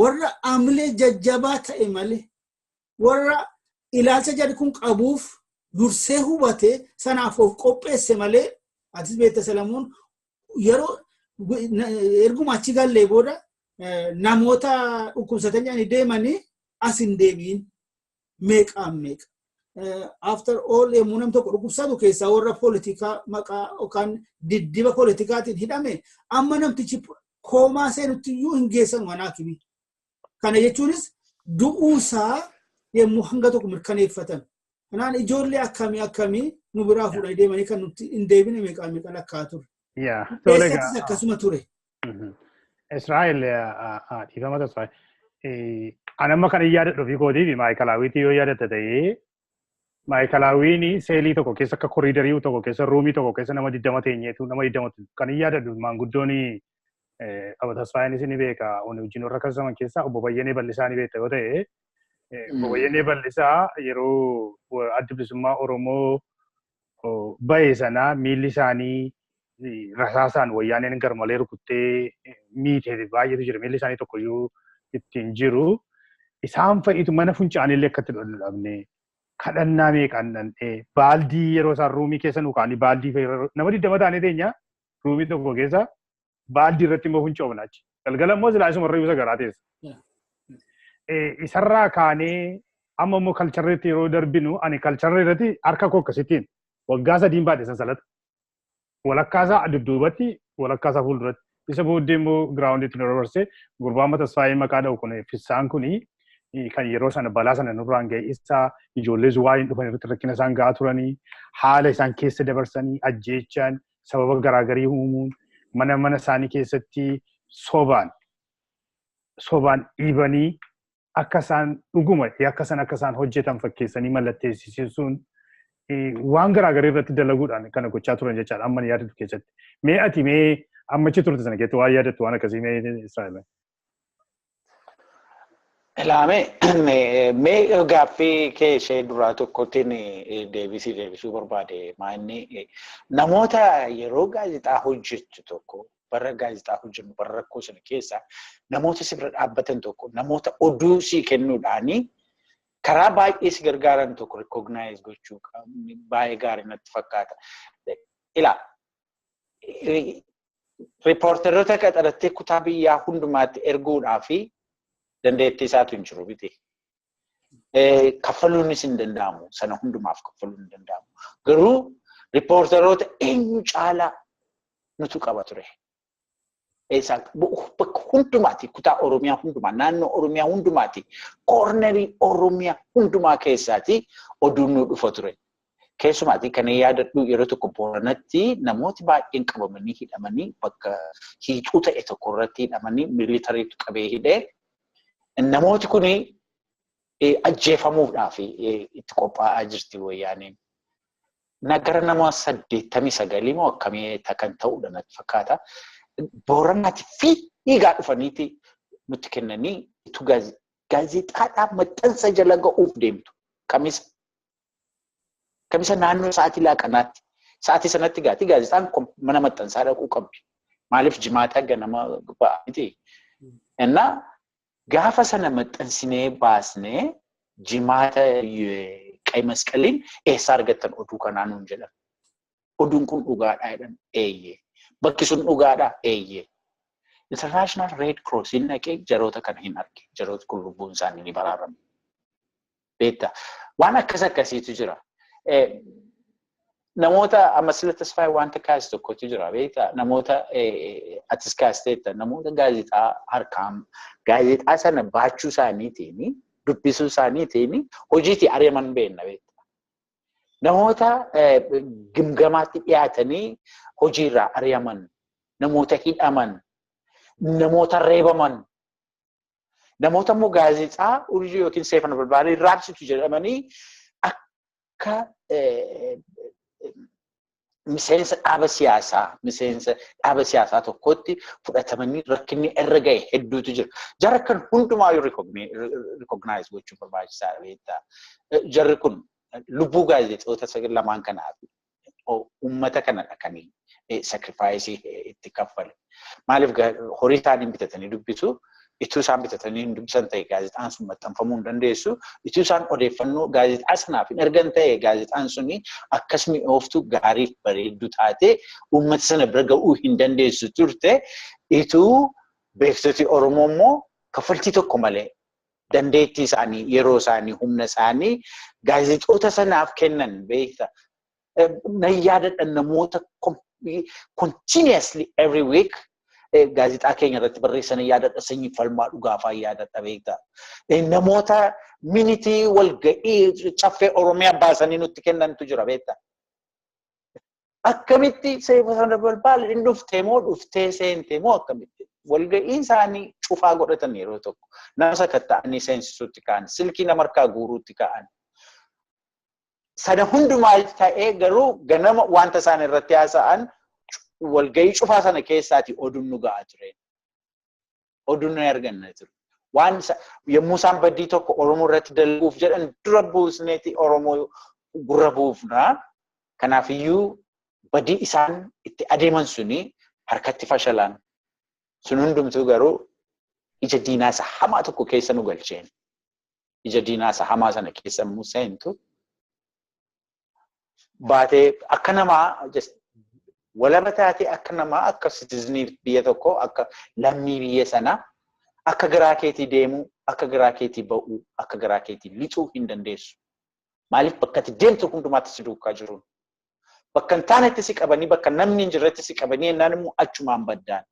warra amlee jajjabaa ta'e malee warra ilaalcha jadi kun qabuuf dursee hubatee sanaaf of qopheesse malee atis beekta Salamuun yeroo erguma achi gallee booda namoota dhukkubsatan jedhanii deemanii as hin deebiin meeqaan meeqa. After all yemmuu nam tokko dhukkubsatu keessaa warra poolitikaa maqaa yookaan diddiba pooletikaatiin hidhame amma namtichi koomaa seenutti iyyuu hin geessan waan haakimi. Kana jechuunis du'uusaa yemmuu hanga tokko mirkaneeffatan. Kanaan ijoollee akkamii nu biraa fuudhanii deemanii kan nuti hin deebine meeqa lakkaa ture. Keessattis akkasuma ture. Israa'el dhiifama taasisaa. Anamma kan yaadadhu fi kootiif maayikalaawwiitii yoo yaadatta ta'ee maayikalaawwiin seelii tokko keessa akka koriidarii tokko keessa ruumii tokko keessa nama 20 teenyeetu nama 20 kan yaadadhu maanguddoon Taspaayinis ni beeka oni wajjin warra akkasuman keessaa Obbo Bayyanee Bal'isaa ni beekta yoo ta'e Obbo Bayyanee Bal'isaa yeroo adda bilisummaa Oromoo bahe sana miilli isaanii rasaasaan wayyaaneen garmalee rukuttee miitee baay'eetu jira miilli isaanii tokkoyyuu ittiin jiru isaan fa'itu mana funcaanillee akkatti dhabne kadhannaa meeqaan dhandhee baaldii yeroo isaan ruumii keessa nu kaanii baaldii nama 20 taanee teenya ruumii tokko keessa baaldii irratti immoo funcoofna achi galgala immoo silaa isuma irra yuusa garaa teessa. Isarraa kaanee amma immoo kalcharreetti yeroo darbinu ani kalcharree irratti harka koo akkasittiin waggaa 3 baadhe sansalata walakkaasaa dudduubatti walakkaasaa fuulduratti isa booddee immoo giraawundiitti nu dabarsee gurbaan Taspaayiin maqaa dha'u kun fissaan kuni kan yeroo sana balaa sana nurraan ga'e isaa ijoollee zuwaayin dhufan irratti rakkina isaan ga'aa turanii haala isaan keessa dabarsanii ajjeechaan sababa garaagarii uumuun mana isaanii keessatti sobaan dhiibanii akka isaan dhuguma akka isaan hojjetan fakkeessanii mallatteessisuun waan garaagarii irratti dalaguudhaan kana gochaa turan jechaadha amma yaadatu keessatti. Mee ati ammachi turte sana keessatti waan yaadattu waan akkasii mee Israa'el. Mee gaaffii kee ishee duraa tokkottiin deebisuu barbaade maanni namoota yeroo gaazexaa hojjetu tokko barra gaazexaa hojjennu barra rakkoo sana keessa namoota si bira dhaabbatan tokko namoota oduu si kennuudhaanii karaa baay'ee si gargaaran tokko recognize gochuu baay'ee gaarii natti fakkaata. Riippoorteroota qaxarattee kutaa biyyaa hundumaatti erguudhaa fi dandeettii isaatu hin jiru biti. Kaffaluunis hin danda'amu. Sana hundumaaf kaffaluun hin danda'amu. Garuu riippoorteroota eenyu caalaa nutu qaba ture. Bakka hundumaatti kutaa Oromiyaa hundumaa naannoo Oromiyaa hundumaatti koornerii Oromiyaa hundumaa keessaatti oduun nu dhufa ture. Keessumaatti kan yaadadhu yeroo tokko Booranatti namooti baay'een qabamanii hidhamanii bakka hiixuu ta'e tokko irratti hidhamanii miilitariitu qabee hidhee namooti kun ajjeefamuudhaaf itti qophaa'aa jirti wayyaaneen. Nagara nama 89 moo akkamii kan ta'udha natti fakkaata. Booranaatti fiigaa dhufaniiti nutti kennanii itu gaazexaadhaan maxxansa jala ga'uuf deemtu. Kamisa naannoo sa'aatii laaqanaatti. Sa'aatii sanatti gaazexaan mana maxxansaa dhaquu qabdi. Maaliif jimaata ganama ba'a miti? Innaa gaafa sana maxxansinee baasnee jimaata qayi masqaliin eessaa argattan oduu kanaa nuun jedhan. Oduun kun dhugaadhaa jedhan eeyyee. Bakki sun dhugaadhaa eeyyee. International Red Cross hin dhaqee jaroota kana hin arge. Jaroota kun lubbuun isaanii ni baraaramu. Beektaa waan akkasiitu jira. Namoota amma sila Tasfaayee wanta kaase tokkotu jira beektaa namoota atis kaasteetta namoota gaazexaa harkaan gaazexaa sana baachuu isaaniitiin dubbisuu isaaniitiin hojiitti ari'aman beekna beektaa. Namoota gimgamaatti dhiyaatanii hojiirraa ari'aman namoota hidhaman namoota reebaman namoota immoo gaazexaa urjii yookiin seefana balbaalii raabsitu jedhamanii akka miseensa dhaaba siyaasaa tokkotti fudhatamanii rakkinni irra ga'e hedduutu jira. Jarri kan hundumaa yoo recognize gochuun barbaachisaadha beektaa. Jarri kun lubbuu gaazexoota lamaan kanaaf uummata kana dhaqanii sacrifice itti kaffale. Maaliif horii isaanii bitatanii dubbisu? Ituu isaan bitatanii hin dubbisan ta'e gaazexaan sun maxxanfamuu hin dandeessu. Ituu isaan odeeffannoo gaazexaa sanaaf hin ergan ta'e gaazexaan suni akkas mi'ooftuu gaariif bareedduu taate uummata sana bira ga'uu hin dandeessu turte. Ituu beektoti Oromoo immoo kaffaltii tokko malee dandeettii isaanii, yeroo isaanii, humna isaanii gaazexoota sanaaf kennan beekta. Na yaadadha namoota continuously every week gaazexaa keenya irratti barreessan yaadadha sanyii falmaa dhugaafaa yaadadha beektaa. Namoota minitii walga'ii caffee Oromiyaa baasanii nutti kennantu jira beektaa. Akkamitti seefa sana balbaala inni dhuftee seentee moo akkamitti walga'ii isaanii cufaa godhatan yeroo tokko nama sakatta'anii seensisuutti ka'an silkii nama harkaa guuruutti ka'an. Sana hundumaa ta'ee garuu ganama wanta isaan irratti haasa'an walga'ii cufaa sana keessaati oduun nu ga'a ture. Oduun nu arganna ture. Waan yommuu isaan baddii tokko Oromoo irratti dalaguuf jedhan dura buusneeti Oromoo gurra buufnaa. Kanaafiyyuu badii isaan itti adeeman suni harkatti fashalaan. Sun hundumtuu garuu ija diinaasa hamaa tokko keessa nu galcheen. Ija diinaasa hamaa sana keessa immoo seentu. Baatee akka namaa walaba taatee akka namaa akka citizenii biyya tokko akka lammii biyya sanaa akka garaa keetii deemuu akka garaa keetii ba'uu akka garaa keetii lixuu hin dandeessu. Maaliif bakka itti deemtu hundumaatti si duukaa jiru. Bakka hin taanetti si qabanii bakka namni hin jirretti si qabanii ennaan immoo achumaan baddaan.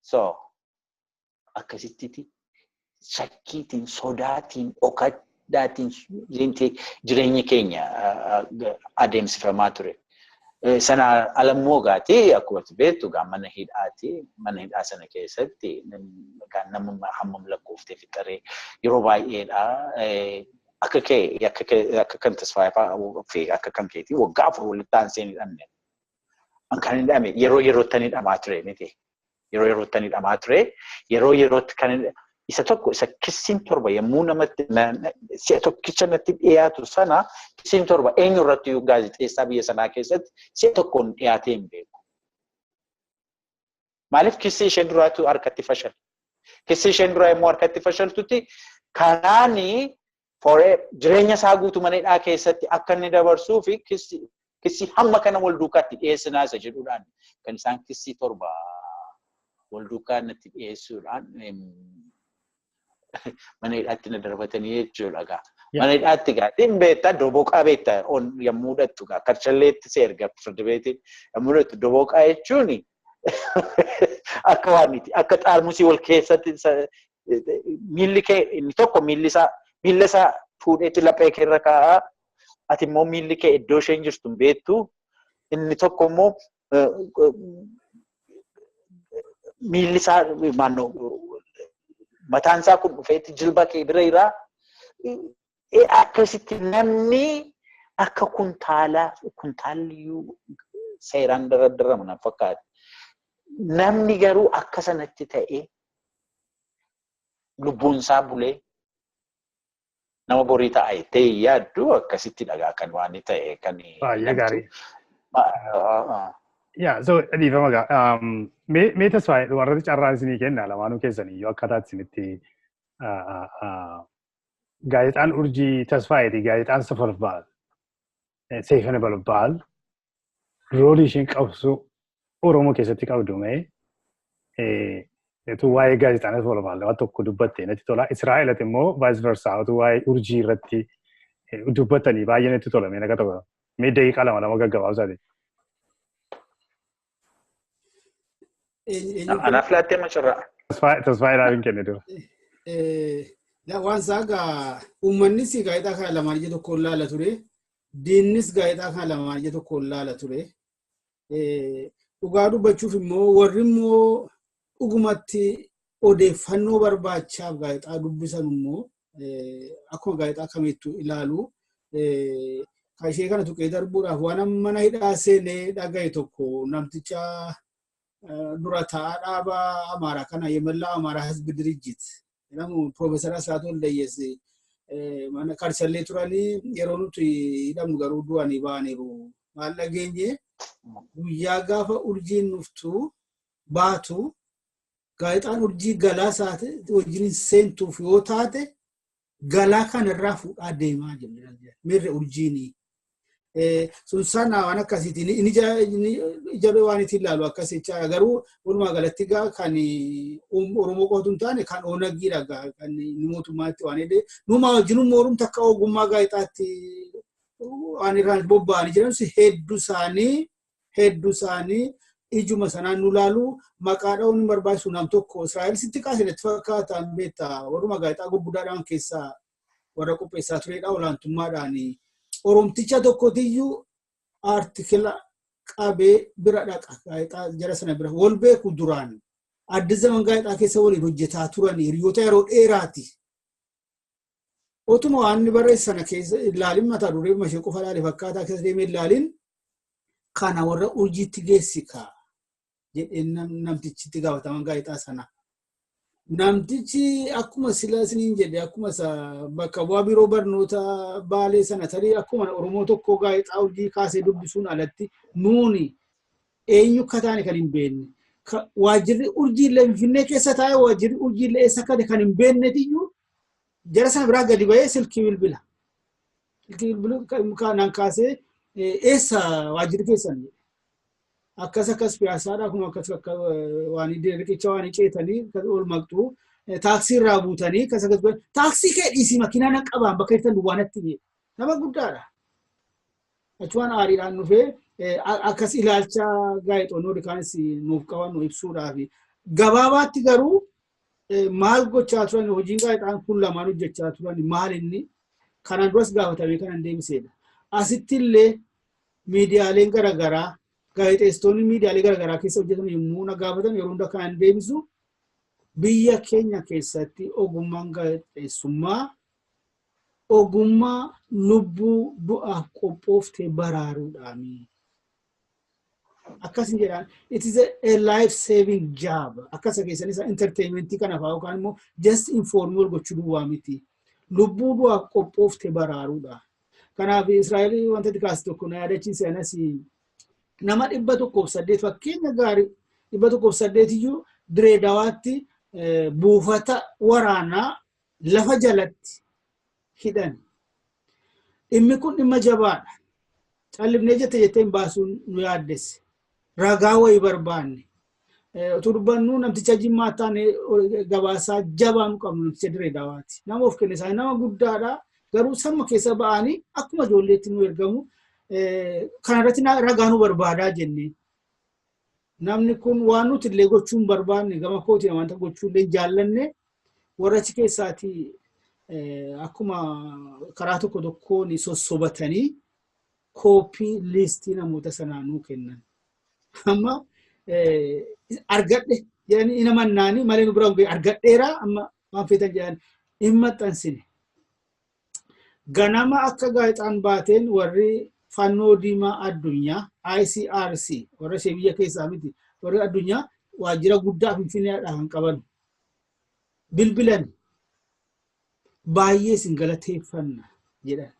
So akkasitti shakkiitiin sodaatiin dhokadhaatiin jireenyi keenya adeemsifamaa ture. Sana alammoo gaati akkuma beektu mana hidhaati. Mana hidhaa sana keessatti kan nama hammam lakkoofte fixaree yeroo baay'eedha. Akka kan tasfaayifaa fi akka kan keetii waggaa 4 walitti aansee ni dhabne. Kan hin dhabne yeroo yerootti ni dhamaa ture miti. Yeroo yerootti ni dhamaa ture. Yeroo yerootti kan isa tokko isa kissiin torba yommuu namatti si'a tokkicha natti dhiyaatu sana kissiin torba eenyu irratti gaazexeessaa biyya sanaa keessatti si'a tokkoon dhiyaatee hin beeku. Maaliif kissii isheen duraatu harkatti fashal? Kissii isheen duraa yommuu harkatti fashaltutti kanaanii jireenya isaa guutuu mana hidhaa keessatti akka inni dabarsuu fi kissii hamma kana wal duukaatti dhiyeessinaa isa jedhuudhaan kan isaan kissii torba wal duukaa natti dhiyeessuudhaan mana hidhaatti na darbatanii jechuudha. Mana hidhaatti gaatiin beektaa doboqaa beektaa yommuu dhattu karchalleetti si erga firdi beetiin yommuu dhattu doboqaa jechuun akka waaniti akka xaarmusii wal keessatti miilli kee inni tokko miilla isaa fuudheetti laphee kee irra kaa'aa. Ati immoo miilli kee iddoo isheen jirtu hin beektu. Inni tokko immoo miilli isaa mataan isaa kun dhufeetti jilba kee bira jiraa. Akkasitti namni akka kuntaalliyyuu seeraan daraddaramu na fakkaata. Namni garuu akka sanatti ta'ee lubbuun isaa bulee nama borii ta'e ta'e yaaddu akkasitti dhagaa kan waan ta'e kan baay'ee gaarii. Yeah, so dhiifama gaa. Mee tasfaayee warratti carraan isinii kenna lamaanuu keessanii yoo akkataatti isinitti gaazexaan urjii tasfaayeeti gaazexaan safarbaal seefana balbaal roolii isheen qabsu Oromoo keessatti qabdu mee tu waa'ee gaazexaan safarbaal waan tokko dubbatte natti tola. Israa'eelati immoo vice versa tu waa'ee urjii irratti dubbattanii baay'ee natti tola mee naga ta'u. Mee daqiiqaa lama gaggabaabsaati. Anaaf laattee macharraa. Tasfaayee dhaabin kenne dura. Waan saagaa uummannis gaazexaa kana lamaan ija tokkoon laala ture. Diinnis gaazexaa kana lamaan ija tokkoon laala ture. Dhugaa dubbachuuf immoo warri immoo dhugumatti odeeffannoo barbaachaaf gaazexaa dubbisan immoo akkuma gaazexaa kamittuu ilaalu ishee kana tuqee darbuudhaaf waan mana hidhaa seenee dhagaye tokko namticha dura taa'aa dhaaba Amaaraa kana Yemellaa Amaaraa Hizbi Dirijjit jedhamu Piroofeesar Asaatuu Waldayyees mana karsallee turanii yeroo nuti hidhamnu garuu du'anii ba'aniiru. Maal dhageenye guyyaa gaafa urjiin dhuftu baatu gaazexaan urjii galaa isaati wajjin seentuuf yoo taate galaa kanarraa fuudhaa deemaa jira. Mirre urjiinii. Sun sana waan akkasiitiin inni ijabee waan itti ilaalu akkasicha garuu walumaa galatti kan Oromoo qotu hin taane kan ONG'dha kan mootummaatti waan jedhee numa wajjin moorumta akka ogummaa gaazexaatti waan irraan bobba'anii jiran hedduu isaanii ijuma sanaan nu laalu maqaa dha'uun hin barbaachisu nam tokko Israa'el sitti kaasnetti fakkaataan beektaa warruma gaazexaa gurguddaadhaan keessaa warra qopheessaa turedha olaantummaadhaan oromticha tokkotiyyuu aartikila qabee bira dhaqa gaazexaa jara sana bira wal beeku duraan adda zaman gaazexaa keessa waliin hojjetaa turan hiriyoota yeroo dheeraati. Otuma waan inni barreessana keessa ilaalin mataa duree mashee qofa ilaalee fakkaataa keessa deemee ilaalin kana warra urjiitti geessikaa jedhee namtichitti gaafataman gaazexaa sana. Namtichi akkuma silaasniin jedhe akkuma bakka bu'aa biiroo barnoota baalee sana tarii akkuma Oromoo tokko gaazexaa urjii kaasee dubbisuun alatti nuuni eenyu akka taane kan hin beekne. Waajjirri urjiillee Finfinnee keessa taa'ee waajjirri urjiillee eessa akka kan hin beeknetiyyuu jara sana biraa gadi ba'ee silkii bilbila. Silkii bilbila kanaan kaasee eessa waajjirri keessan akkas piyaasaadha kuma akkas akka waan riqicha waan ceetanii ol maqxuu taaksii irraa buutanii akkas taaksii kee dhiisii makiinaa nan qabaan bakka irratti duwwaanatti nama guddaadha. Achuwaan aariidhaan dhufee akkas ilaalcha gaazexoonni kaanis nuuf qaban nu ibsuudhaaf gabaabaatti garuu maal gochaa turan hojiin gaazexaan kun lamaan hojjechaa turan maal inni kanaan duras gaafatamee kanan deebiseedha. Asitti illee miidiyaaleen garaagaraa gaazexeessitoonni miidiyaalee garaagaraa keessa hojjetan yommuu na gaafatan yeroo hunda kanan deebisu biyya keenya keessatti ogummaan gaazexeessummaa ogummaa lubbuu du'aaf qophooftee baraaruudhaani. Akkasin jedhaan it is a life saving job akkasa keessanis entertainmentii kana fa'aa yookaan immoo just informii wal gochuu duwwaa miti lubbuu du'aaf qophooftee baraaruudha. Kanaaf Israa'el wanta xiqqaas tokko na yaadachiise anas nama 108 fakkeenya gaarii 108 iyyuu Direedawaatti buufata waraanaa lafa jalatti hidhan. Dhimmi kun dhimma jabaadha. Callifnee jettee hin baasuun nu yaaddesse. Ragaa wayii barbaanne. Turbannu namticha Jimmaa taane gabaasaa jabaa nu qabnu namticha Direedawaati. Nama of kenne isaa nama guddaadha. Garuu samma keessa ba'anii akkuma ijoolleetti nu ergamu kanarratti ragaa nu barbaadaa jennee. Namni kun waan nuti illee gochuun barbaanne gama kootiin wanta gochuun illee jaallanne warra achi keessaati akkuma karaa tokko tokkoon sossobatanii koopii liistii namoota sanaa nuu kennan. Amma argadhe jedhanii ina mannaanii malee nu biraan ga'e argadheeraa amma waan feetan jedhan hin maxxansine. Ganama akka gaazexaan baateen warri fannoo diimaa addunyaa ICRC warra ishee biyya keessaa miti warri addunyaa waajjira guddaa Finfinneedhaan qaban bilbilan baay'ee isin galateeffanna jedhan.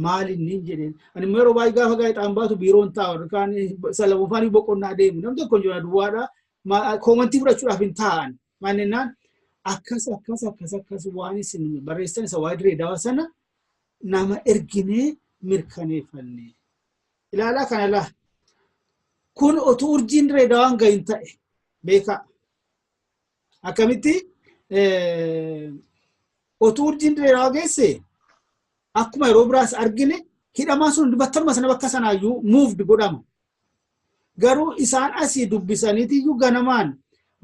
Maal inni jedheen ani yeroo baay'ee gaafa gaazexaan baatu biiroon ta'a warri kaan Salamuufaan boqonnaa deemu namni tokko jira duwwaadha koomantii fudhachuudhaaf hin taa'an maalennaan akkas waan isin barreessan isa waa'ee Direedawaa sana nama erginee mirkaneeffanne. Ilaalaa kana laa kun otuu urjiin Direedawaan gahin ta'e beekaa. Akkamitti otuu urjiin Direedawaa geesse akkuma yeroo biraas argine hidhamaan sun battaluma sana bakka sanaayyuu muuvdi godhama. Garuu isaan asii dubbisaniitiyyuu ganamaan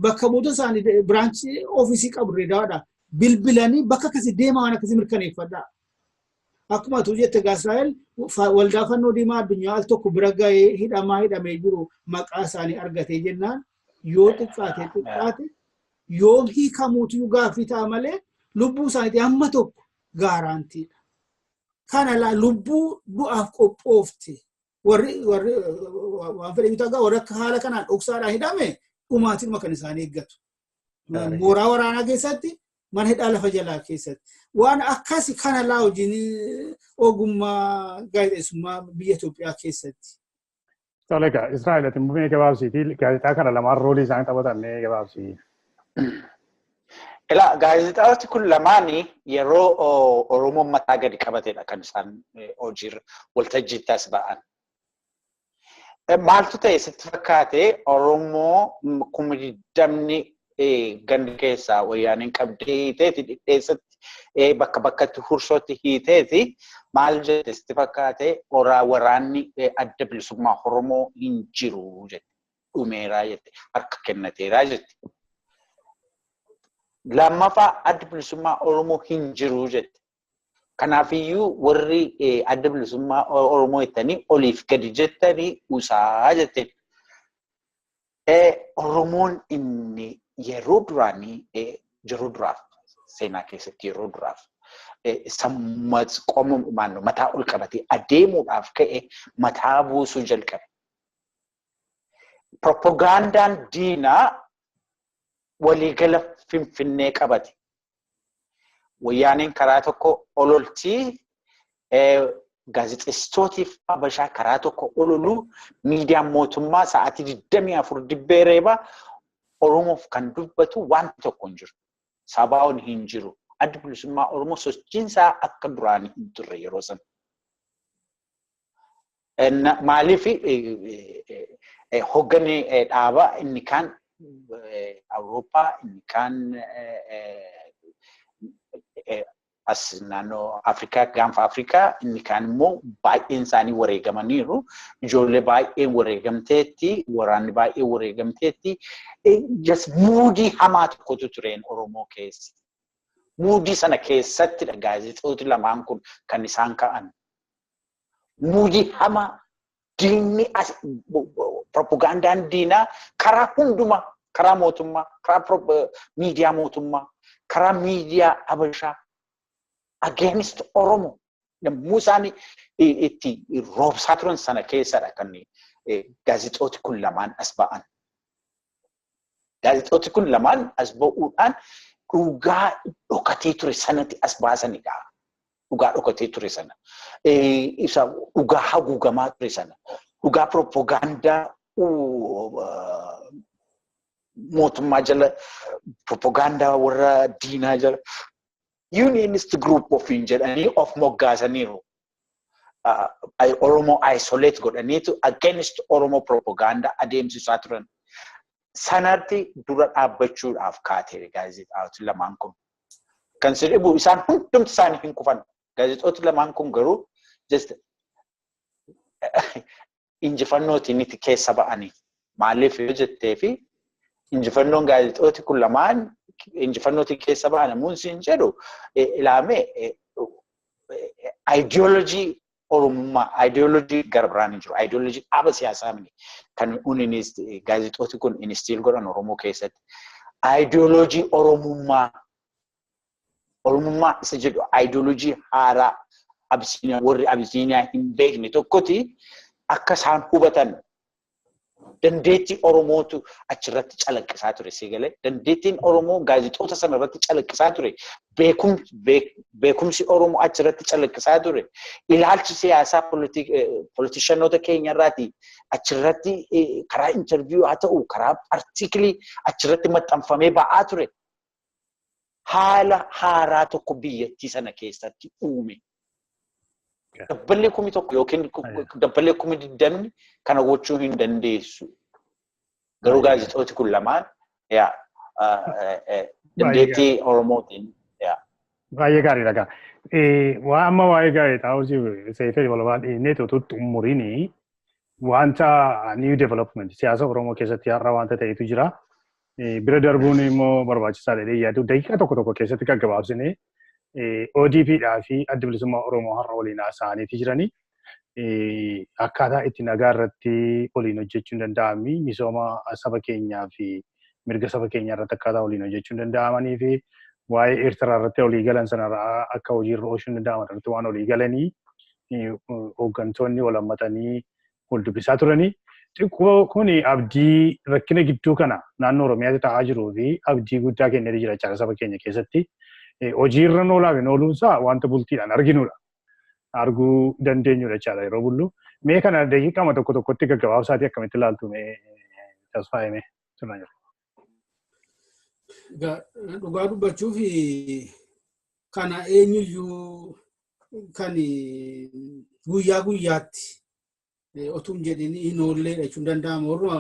bakka buuta isaanii biraanchii ofiisii qabu Direedawaadha. Bilbilanii bakka akkasii deemaa waan akkasii mirkaneeffadhaa. Akkuma tuu jette Israa'el waldaa fannoo diimaa addunyaa al tokko bira ga'ee hidhamee jiru maqaa isaanii argatee jennaan yoo xiqqaate yoo hiikamuutu gaaffii ta'a malee lubbuu isaaniitii hamma tokko gaaraantiidha. Kana laa lubbuu du'aaf qophoofte warri waan fedhe bitaa warri akka haala kanaan dhoksaadhaan hidhame dhumaatiin kan isaan eeggatu. Mooraa waraanaa keessatti mana hidhaa lafa jalaa keessatti waan akkasi kana laa hojiin ogummaa gaazexeessummaa biyya Itoophiyaa keessatti. Toleegaa Israa'el ati mumee gabaabsiitii gaazexaa kana lamaan roolii isaanii taphatan mee gabaabsii. Ilaa gaazexaawwan kun lamaanii yeroo Oromoon mataa gadi qabatedha kan isaan hojiirra waltajjiitti as ba'an. Maaltu ta'e sitti fakkaate Oromoo kuma 20 gandi keessaa wayyaaniin qabdee hiiteeti dhidheessatti bakka bakkatti hursootti hiiteeti maal jette sitti fakkaate waraanni adda bilisummaa Oromoo hin jiru jette. dhumeeraa jette harka kennateeraa jette. Lammaffaa adda bilisummaa Oromoo hin jiru jette. Kanaafiyyuu warri adda bilisummaa Oromoo jettanii oliif gadi jettanii usaa jette. Oromoon inni yeroo duraaf seenaa keessatti yeroo duraaf sammas qomumaan mataa ol qabatee adeemuudhaaf ka'e mataa buusuu jalqabe. Propagandaan diinaa waliigala Finfinnee qabate. Wayyaaneen karaa tokko ololtii gaazexeessitootiif Habashaa karaa tokko ololuu miidiyaan mootummaa sa'aatii 24 dibbee reeba Oromoof kan dubbatu wanti tokko hin jiru. Sabaa'oon hin jiru. Adda bilisummaa Oromoo sochiinsaa akka duraanii hin turre yeroo sana. Maaliif hoogganni dhaabaa inni kaan Awurooppaa inni kaan as naannoo Afrikaa gaanfa Afrikaa inni kaan immoo baay'een isaanii wareegamaniiru. Ijoollee baay'een wareegamteetti, waraanni baay'een wareegamteetti. Muudii hamaa tokkotu tureen Oromoo keessa. Muudii sana keessatti gaazexooti lamaan kun kan isaan ka'an. Muudii hamaa diinni propagandaan diinaa karaa hundumaa, karaa mootummaa, karaa miidiyaa mootummaa, karaa miidiyaa Habashaa against Oromoo. Yommuu isaan itti roobsaa turan sana keessadha kan gaazexooti kun lamaan as ba'an. Gaazexooti kun lamaan as ba'uudhaan dhugaa dhokatee ture sanatti as baasanidha. Dhugaa dhokatee ture sana. Dhugaa haguugamaa ture sana. Dhugaa propagaandaa mootummaa jala, propagaandaa warra diinaa jala. Unionist group ofiin jedhanii of moggaasaniiru. Oromoo isolate godhaniitu against Oromoo propaganda adeemsisaa turan. Sanatti dura dhaabbachuudhaaf kaatee gaazexaawwan lamaan kun. Kan sirriibu isaan hundumti isaanii hin kufan. Gaazexaawwan lamaan kun garuu just injifannootiin itti keessa ba'anii. Maaliif yoo jettee fi injifannoon gaazexaawwan kun lamaan injifannootiin keessa ba'an namuun siin jedhu ilaamee ideology Oromummaa, ideology gara biraan hin jiru. Ideology dhaaba siyaasaa miti. Kan gaazexaawwan kun instiil godhan Oromoo keessatti. Ideology Oromummaa. Oromummaa isa jedhu ideology haaraa warri Abisiiniyaa hin beekne tokkoti akka isaan hubatan dandeettii Oromootu achirratti calaqqisaa ture siigalee. Dandeettiin Oromoo gaazexoota sana irratti calaqqisaa ture. Beekumsi Oromoo achirratti calaqqisaa ture. Ilaalchi siyaasaa politishanoota keenya irraati achirratti karaa interviyuu haa ta'u karaa artiikilii achirratti maxxanfamee ba'aa ture. Haala haaraa tokko biyyattii sana keessatti uume. Dabballee 1,000 yookiin dabballee 20,000 kana gochuu hin dandeessu. Garuu gaazexaawwan kun lamaan dandeettii Oromootiin. Baay'ee gaariidha. Waan amma waa'ee gaazexaawwan seefee walabaa dhiyeennee tuututti umuriin wanta new development siyaasa Oromoo keessatti har'a wanta ta'etu jira. Bira darbuun immoo barbaachisaadha jedhee yaadu. Daqiiqaa tokko keessatti kan gabaabsine ODPdhaa fi adda bilisummaa Oromoo har'a waliin haasa'aniiti jiranii. Akkaataa itti nagaa irratti waliin hojjechuun danda'amni misooma saba keenyaa fi mirga saba keenyaa irratti akkaataa waliin hojjechuun danda'amanii fi waa'ee Eertiraa irratti walii galan sanarraa akka hojiirra oolchuun danda'aman irratti waan walii galanii hooggantoonni wal hammatanii wal dubbisaa turanii. Kun abdii rakkina gidduu kana naannoo Oromiyaatti ta'aa jiruu fi abdii guddaa kennee jira jechaadha saba keenya keessatti. Hojiirra oolaa fi ooluunsaa wanta bultiidhaan arginudha. Arguu dandeenyudha jechaadha yeroo bullu. Mee kana daqiiqaa tokkotti gaggabaabsaatii akkamitti ilaaltu mee Tasfaayee sirna jira. Dhugaa dubbachuuf kana eenyuyyuu kan guyyaa guyyaatti otuun jedhini hin oollee jechuun danda'ama. Warra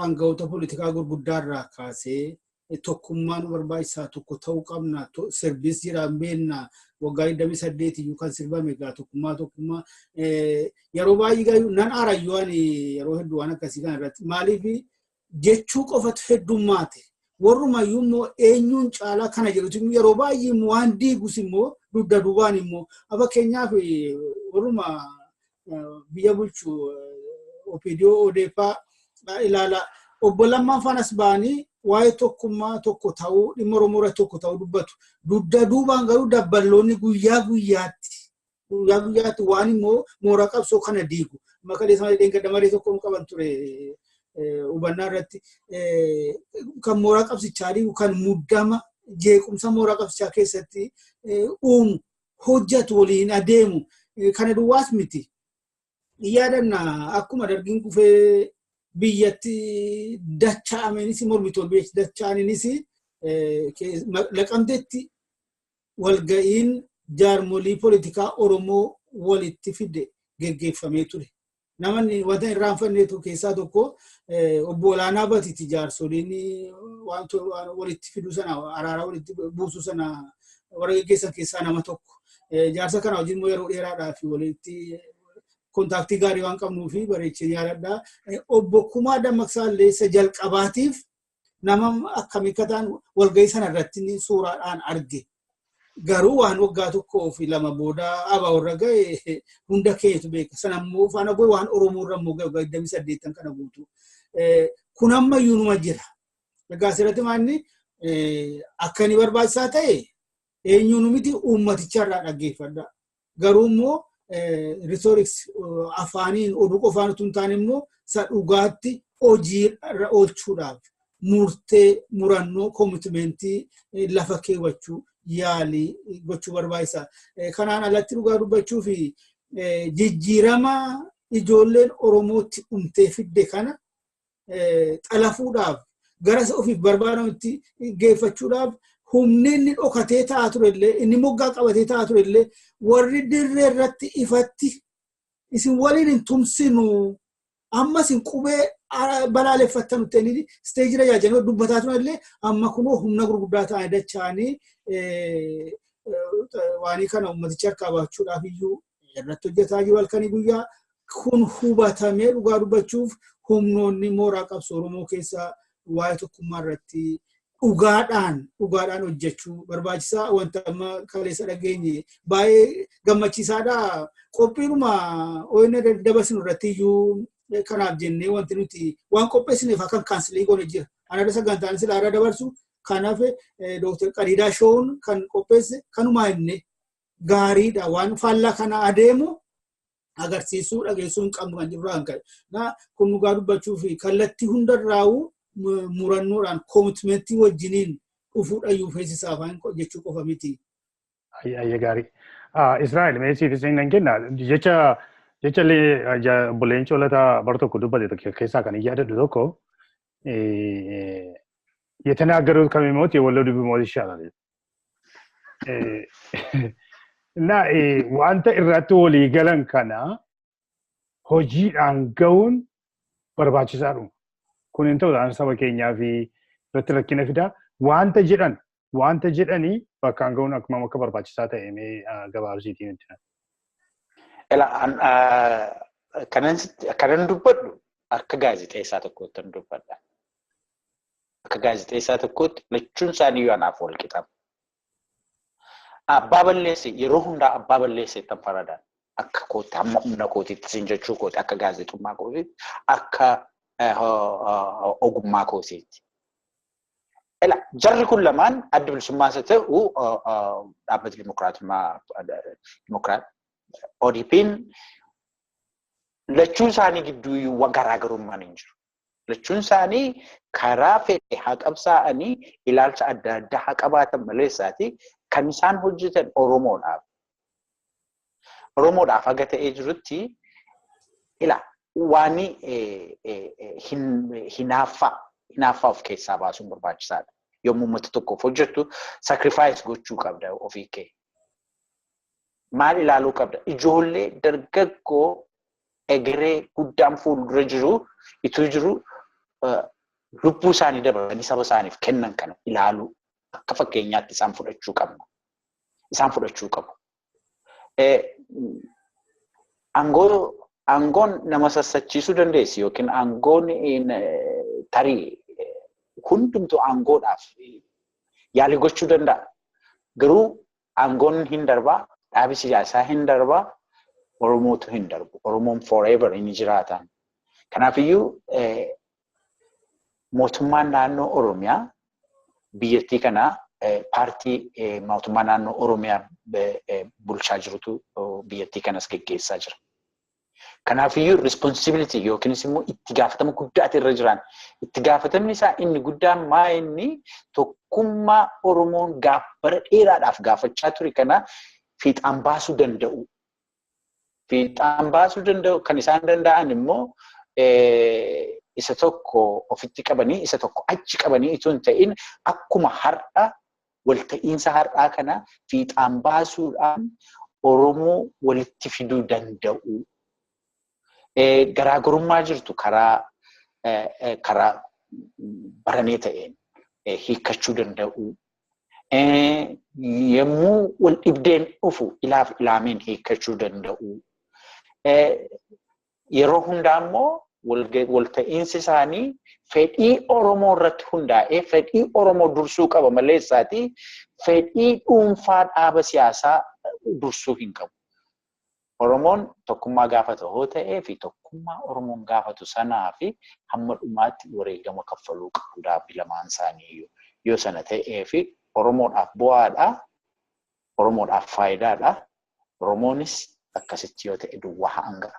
aangawoota politikaa gurguddaa irraa kaasee tokkummaan barbaachisaa tokko ta'uu qabna service jiraan beenna waggaa 28 yookaan sirbame gaa tokkummaa yeroo baay'ee nan arayyuun yeroo hedduu waan akkasii kana irratti maaliif jechuu qofatu heddummaate warrumayyuu immoo eenyuun caalaa kana jedhutu yeroo baay'ee immoo waan diigus immoo dugda duubaan immoo fakkeenyaaf warruma biyya bulchu OPDO odeeffaa ilaala obbo Lammaan Faanas baanii waa'ee tokkummaa tokko ta'uu dhimma Oromoo tokko ta'uu dubbatu dugda duubaan garuu dabballoonni guyyaa guyyaatti waan immoo mooraa qabsoo kana diigu maqalee sana deengaddamaree tokko qaban ture hubannaa irratti kan mooraa qabsichaa diigu kan muddama jeequmsa mooraa qabsichaa keessatti uumu hojjetu waliin adeemu kana duwwaas miti yaadanna akkuma dargiin kufee biyyatti dacha'amenis mormitoon biyyatti dacha'aninis laqamteetti walga'iin jaarmolii poolitikaa Oromoo walitti fide geggeeffamee ture. Namoonni wanta irraanfanneetu keessaa tokko obbo Olaanaa Batiiti jaarsoliin waan walitti fiduu sana araara walitti buusuu sana warra geggeessan keessaa nama tokko. Jaarsa kana wajjin immoo yeroo dheeraadhaaf walitti kontaaktii gaarii waan qabnuu fi bareechee yaaladhaa. Obbo Kumaa Dammaqsaallee isa jalqabaatiif nama akkamii akka ta'an walga'ii sana irratti suuraadhaan arge. Garuu waan waggaa tokkoo fi lama booda abaa warra ga'e hunda keenyatu beeka. Sana immoo faana bu'ee waan Oromoo irra immoo waggaa 28 kana guutu. Kun ammayyuu numa jira. Egaa asirratti maalni akka inni barbaachisaa ta'e eenyuun miti uummaticha irraa dhaggeeffadha. Garuu immoo rhetorics afaaniin oduu qofaan utuu hin taane immoo isa dhugaatti hojii irra oolchuudhaaf murtee murannoo koomitimentii lafa keewwachuu yaalii gochuu barbaachisaa. Kanaan alatti dhugaa dubbachuu fi jijjiirama ijoolleen Oromootti dhumtee fidde kana xalafuudhaaf gara ofiif barbaadamutti geeffachuudhaaf humni inni dhokatee ta'aa turellee inni moggaa qabatee ta'aa turellee warri dirree irratti ifatti isin waliin hin tumsinu ammas hin qubee balaaleffattan uttanii steejira yaajanii dubbataa turellee amma kunoo humna gurguddaa ta'anii dacha'anii waanii kana ummaticha harkaa baachuudhaaf iyyuu irratti hojjetaa jiru halkanii guyyaa kun hubatamee dhugaa dubbachuuf humnoonni mooraa qabsoo Oromoo keessaa waa'ee tokkummaa irratti dhugaadhaan hojjechuu barbaachisaa. Wanta amma kaleessa dhageenye baay'ee gammachiisaadha. Qophiinuma ONN dabarsinu irratti iyyuu kanaaf jennee wanti nuti waan qopheessineef akka kaansilii goone jira. Ana sagantaan sila ara dabarsu kanaaf Dr. Qadiidaa Shoon kan qopheesse kanuma inni gaariidha. Waan faallaa kana adeemu agarsiisuu dhageessuu hin qabnu kan jirru hanqae. Kun dhugaa dubbachuu fi kallattii hundarraa'uu murannoodhaan koomitimentii wajjiniin dhufuudhayyuu feesisaa afaan jechuu qofa miti. Ayya gaarii. Israa'el meesiif isin hin kenna jecha bulleenci olataa bar tokko dubbate keessaa kan yaadadhu tokko የተናገሩት ከሚሞት የወለዱ ቢሞት ይሻላል እና ዋንተ irratti walii galan kana hojiidhaan ga'uun barbaachisaadha. Kun hin ta'uudhaan saba keenyaa fi irratti rakkina fidaa wanta jedhanii bakkaan ga'uun akkuma akka barbaachisaa ta'e mee gabaabsiitiin itti kanan dubbadhu akka gaazexeessaa tokkotti nan dubbadha. Akka gaazexeessaa tokkotti lachuun isaanii yoo anaaf wal qixama. Abbaa balleesse yeroo hundaa abbaa balleesse tan faradaan akka kootti hamma humna kootiitti siin jechuu kootti akka gaazexummaa kootiitti akka ogummaa kootiitti. Jarri kun lamaan adda bilisummaa isa ta'u dhaabbata dimokiraat ODP'n lachuun isaanii gidduu garaagarummaan hin jiru. Lachuun isaanii karaa fedhe haa qabsaa'anii ilaalcha adda addaa haa qabaatan maleessaati kan isaan hojjetan Oromoodhaaf. Oromoodhaaf haga ta'ee jirutti waan hinaaffaa of keessaa baasuun barbaachisaadha. Yommuu uummata tokkoof hojjettu sacrifice gochuu qabda ofii kee. Maal ilaaluu qabda? Ijoollee dargaggoo egeree guddaan fuuldura jiru ituu jiru lubbuu isaanii dabalanii saba isaaniif kennan kana ilaaluu akka fakkeenyaatti isaan fudhachuu qabna. Isaan fudhachuu qabu. Aangoon nama sassachiisuu dandeessi yookiin aangoon tarii hundumtuu aangoodhaaf yaalii gochuu danda'a. Garuu aangoon hin darbaa, dhaabi siyaasaa hin darbaa, Oromootu hin darbu. Oromoon forever inni jiraatan. Kanaafiyyuu mootummaan naannoo Oromiyaa biyyattii kanaa paartii mootummaa naannoo Oromiyaa bulchaa jirutu biyyattii kanas geggeessaa jira. Kanaafiyyuu responsibility yookiinis immoo itti gaafatama guddaatu irra jiran. Itti gaafatamni isaa inni guddaan maa inni tokkummaa Oromoon bara dheeraadhaaf gaafachaa ture kana fiixaan baasuu danda'u. Fiixaan baasuu danda'u kan isaan danda'an immoo isa tokko ofitti qabanii isa tokko achi qabanii itoo hin ta'in akkuma har'a walta'iinsa har'aa kana fiixaan baasuudhaan Oromoo walitti fiduu danda'u. Garaagarummaa jirtu karaa baranee ta'een hiikkachuu danda'u. Yommuu wal dhibdeen dhufu ilaaf ilaameen hiikkachuu danda'u. Yeroo hundaa immoo walta'iinsi isaanii fedhii Oromoo irratti hundaa'ee fedhii Oromoo dursuu qaba malee isaati fedhii dhuunfaa dhaaba siyaasaa dursuu hin qabu. Oromoon tokkummaa gaafatu hoo ta'ee fi tokkummaa Oromoon gaafatu sanaa fi hamma dhumaatti wareegama kaffaluu qabu dhaabbi lamaan isaanii yoo sana ta'ee fi Oromoodhaaf bu'aadha. Oromoodhaaf faayidaadha. Oromoonis akkasitti yoo ta'e duwwaa hanga.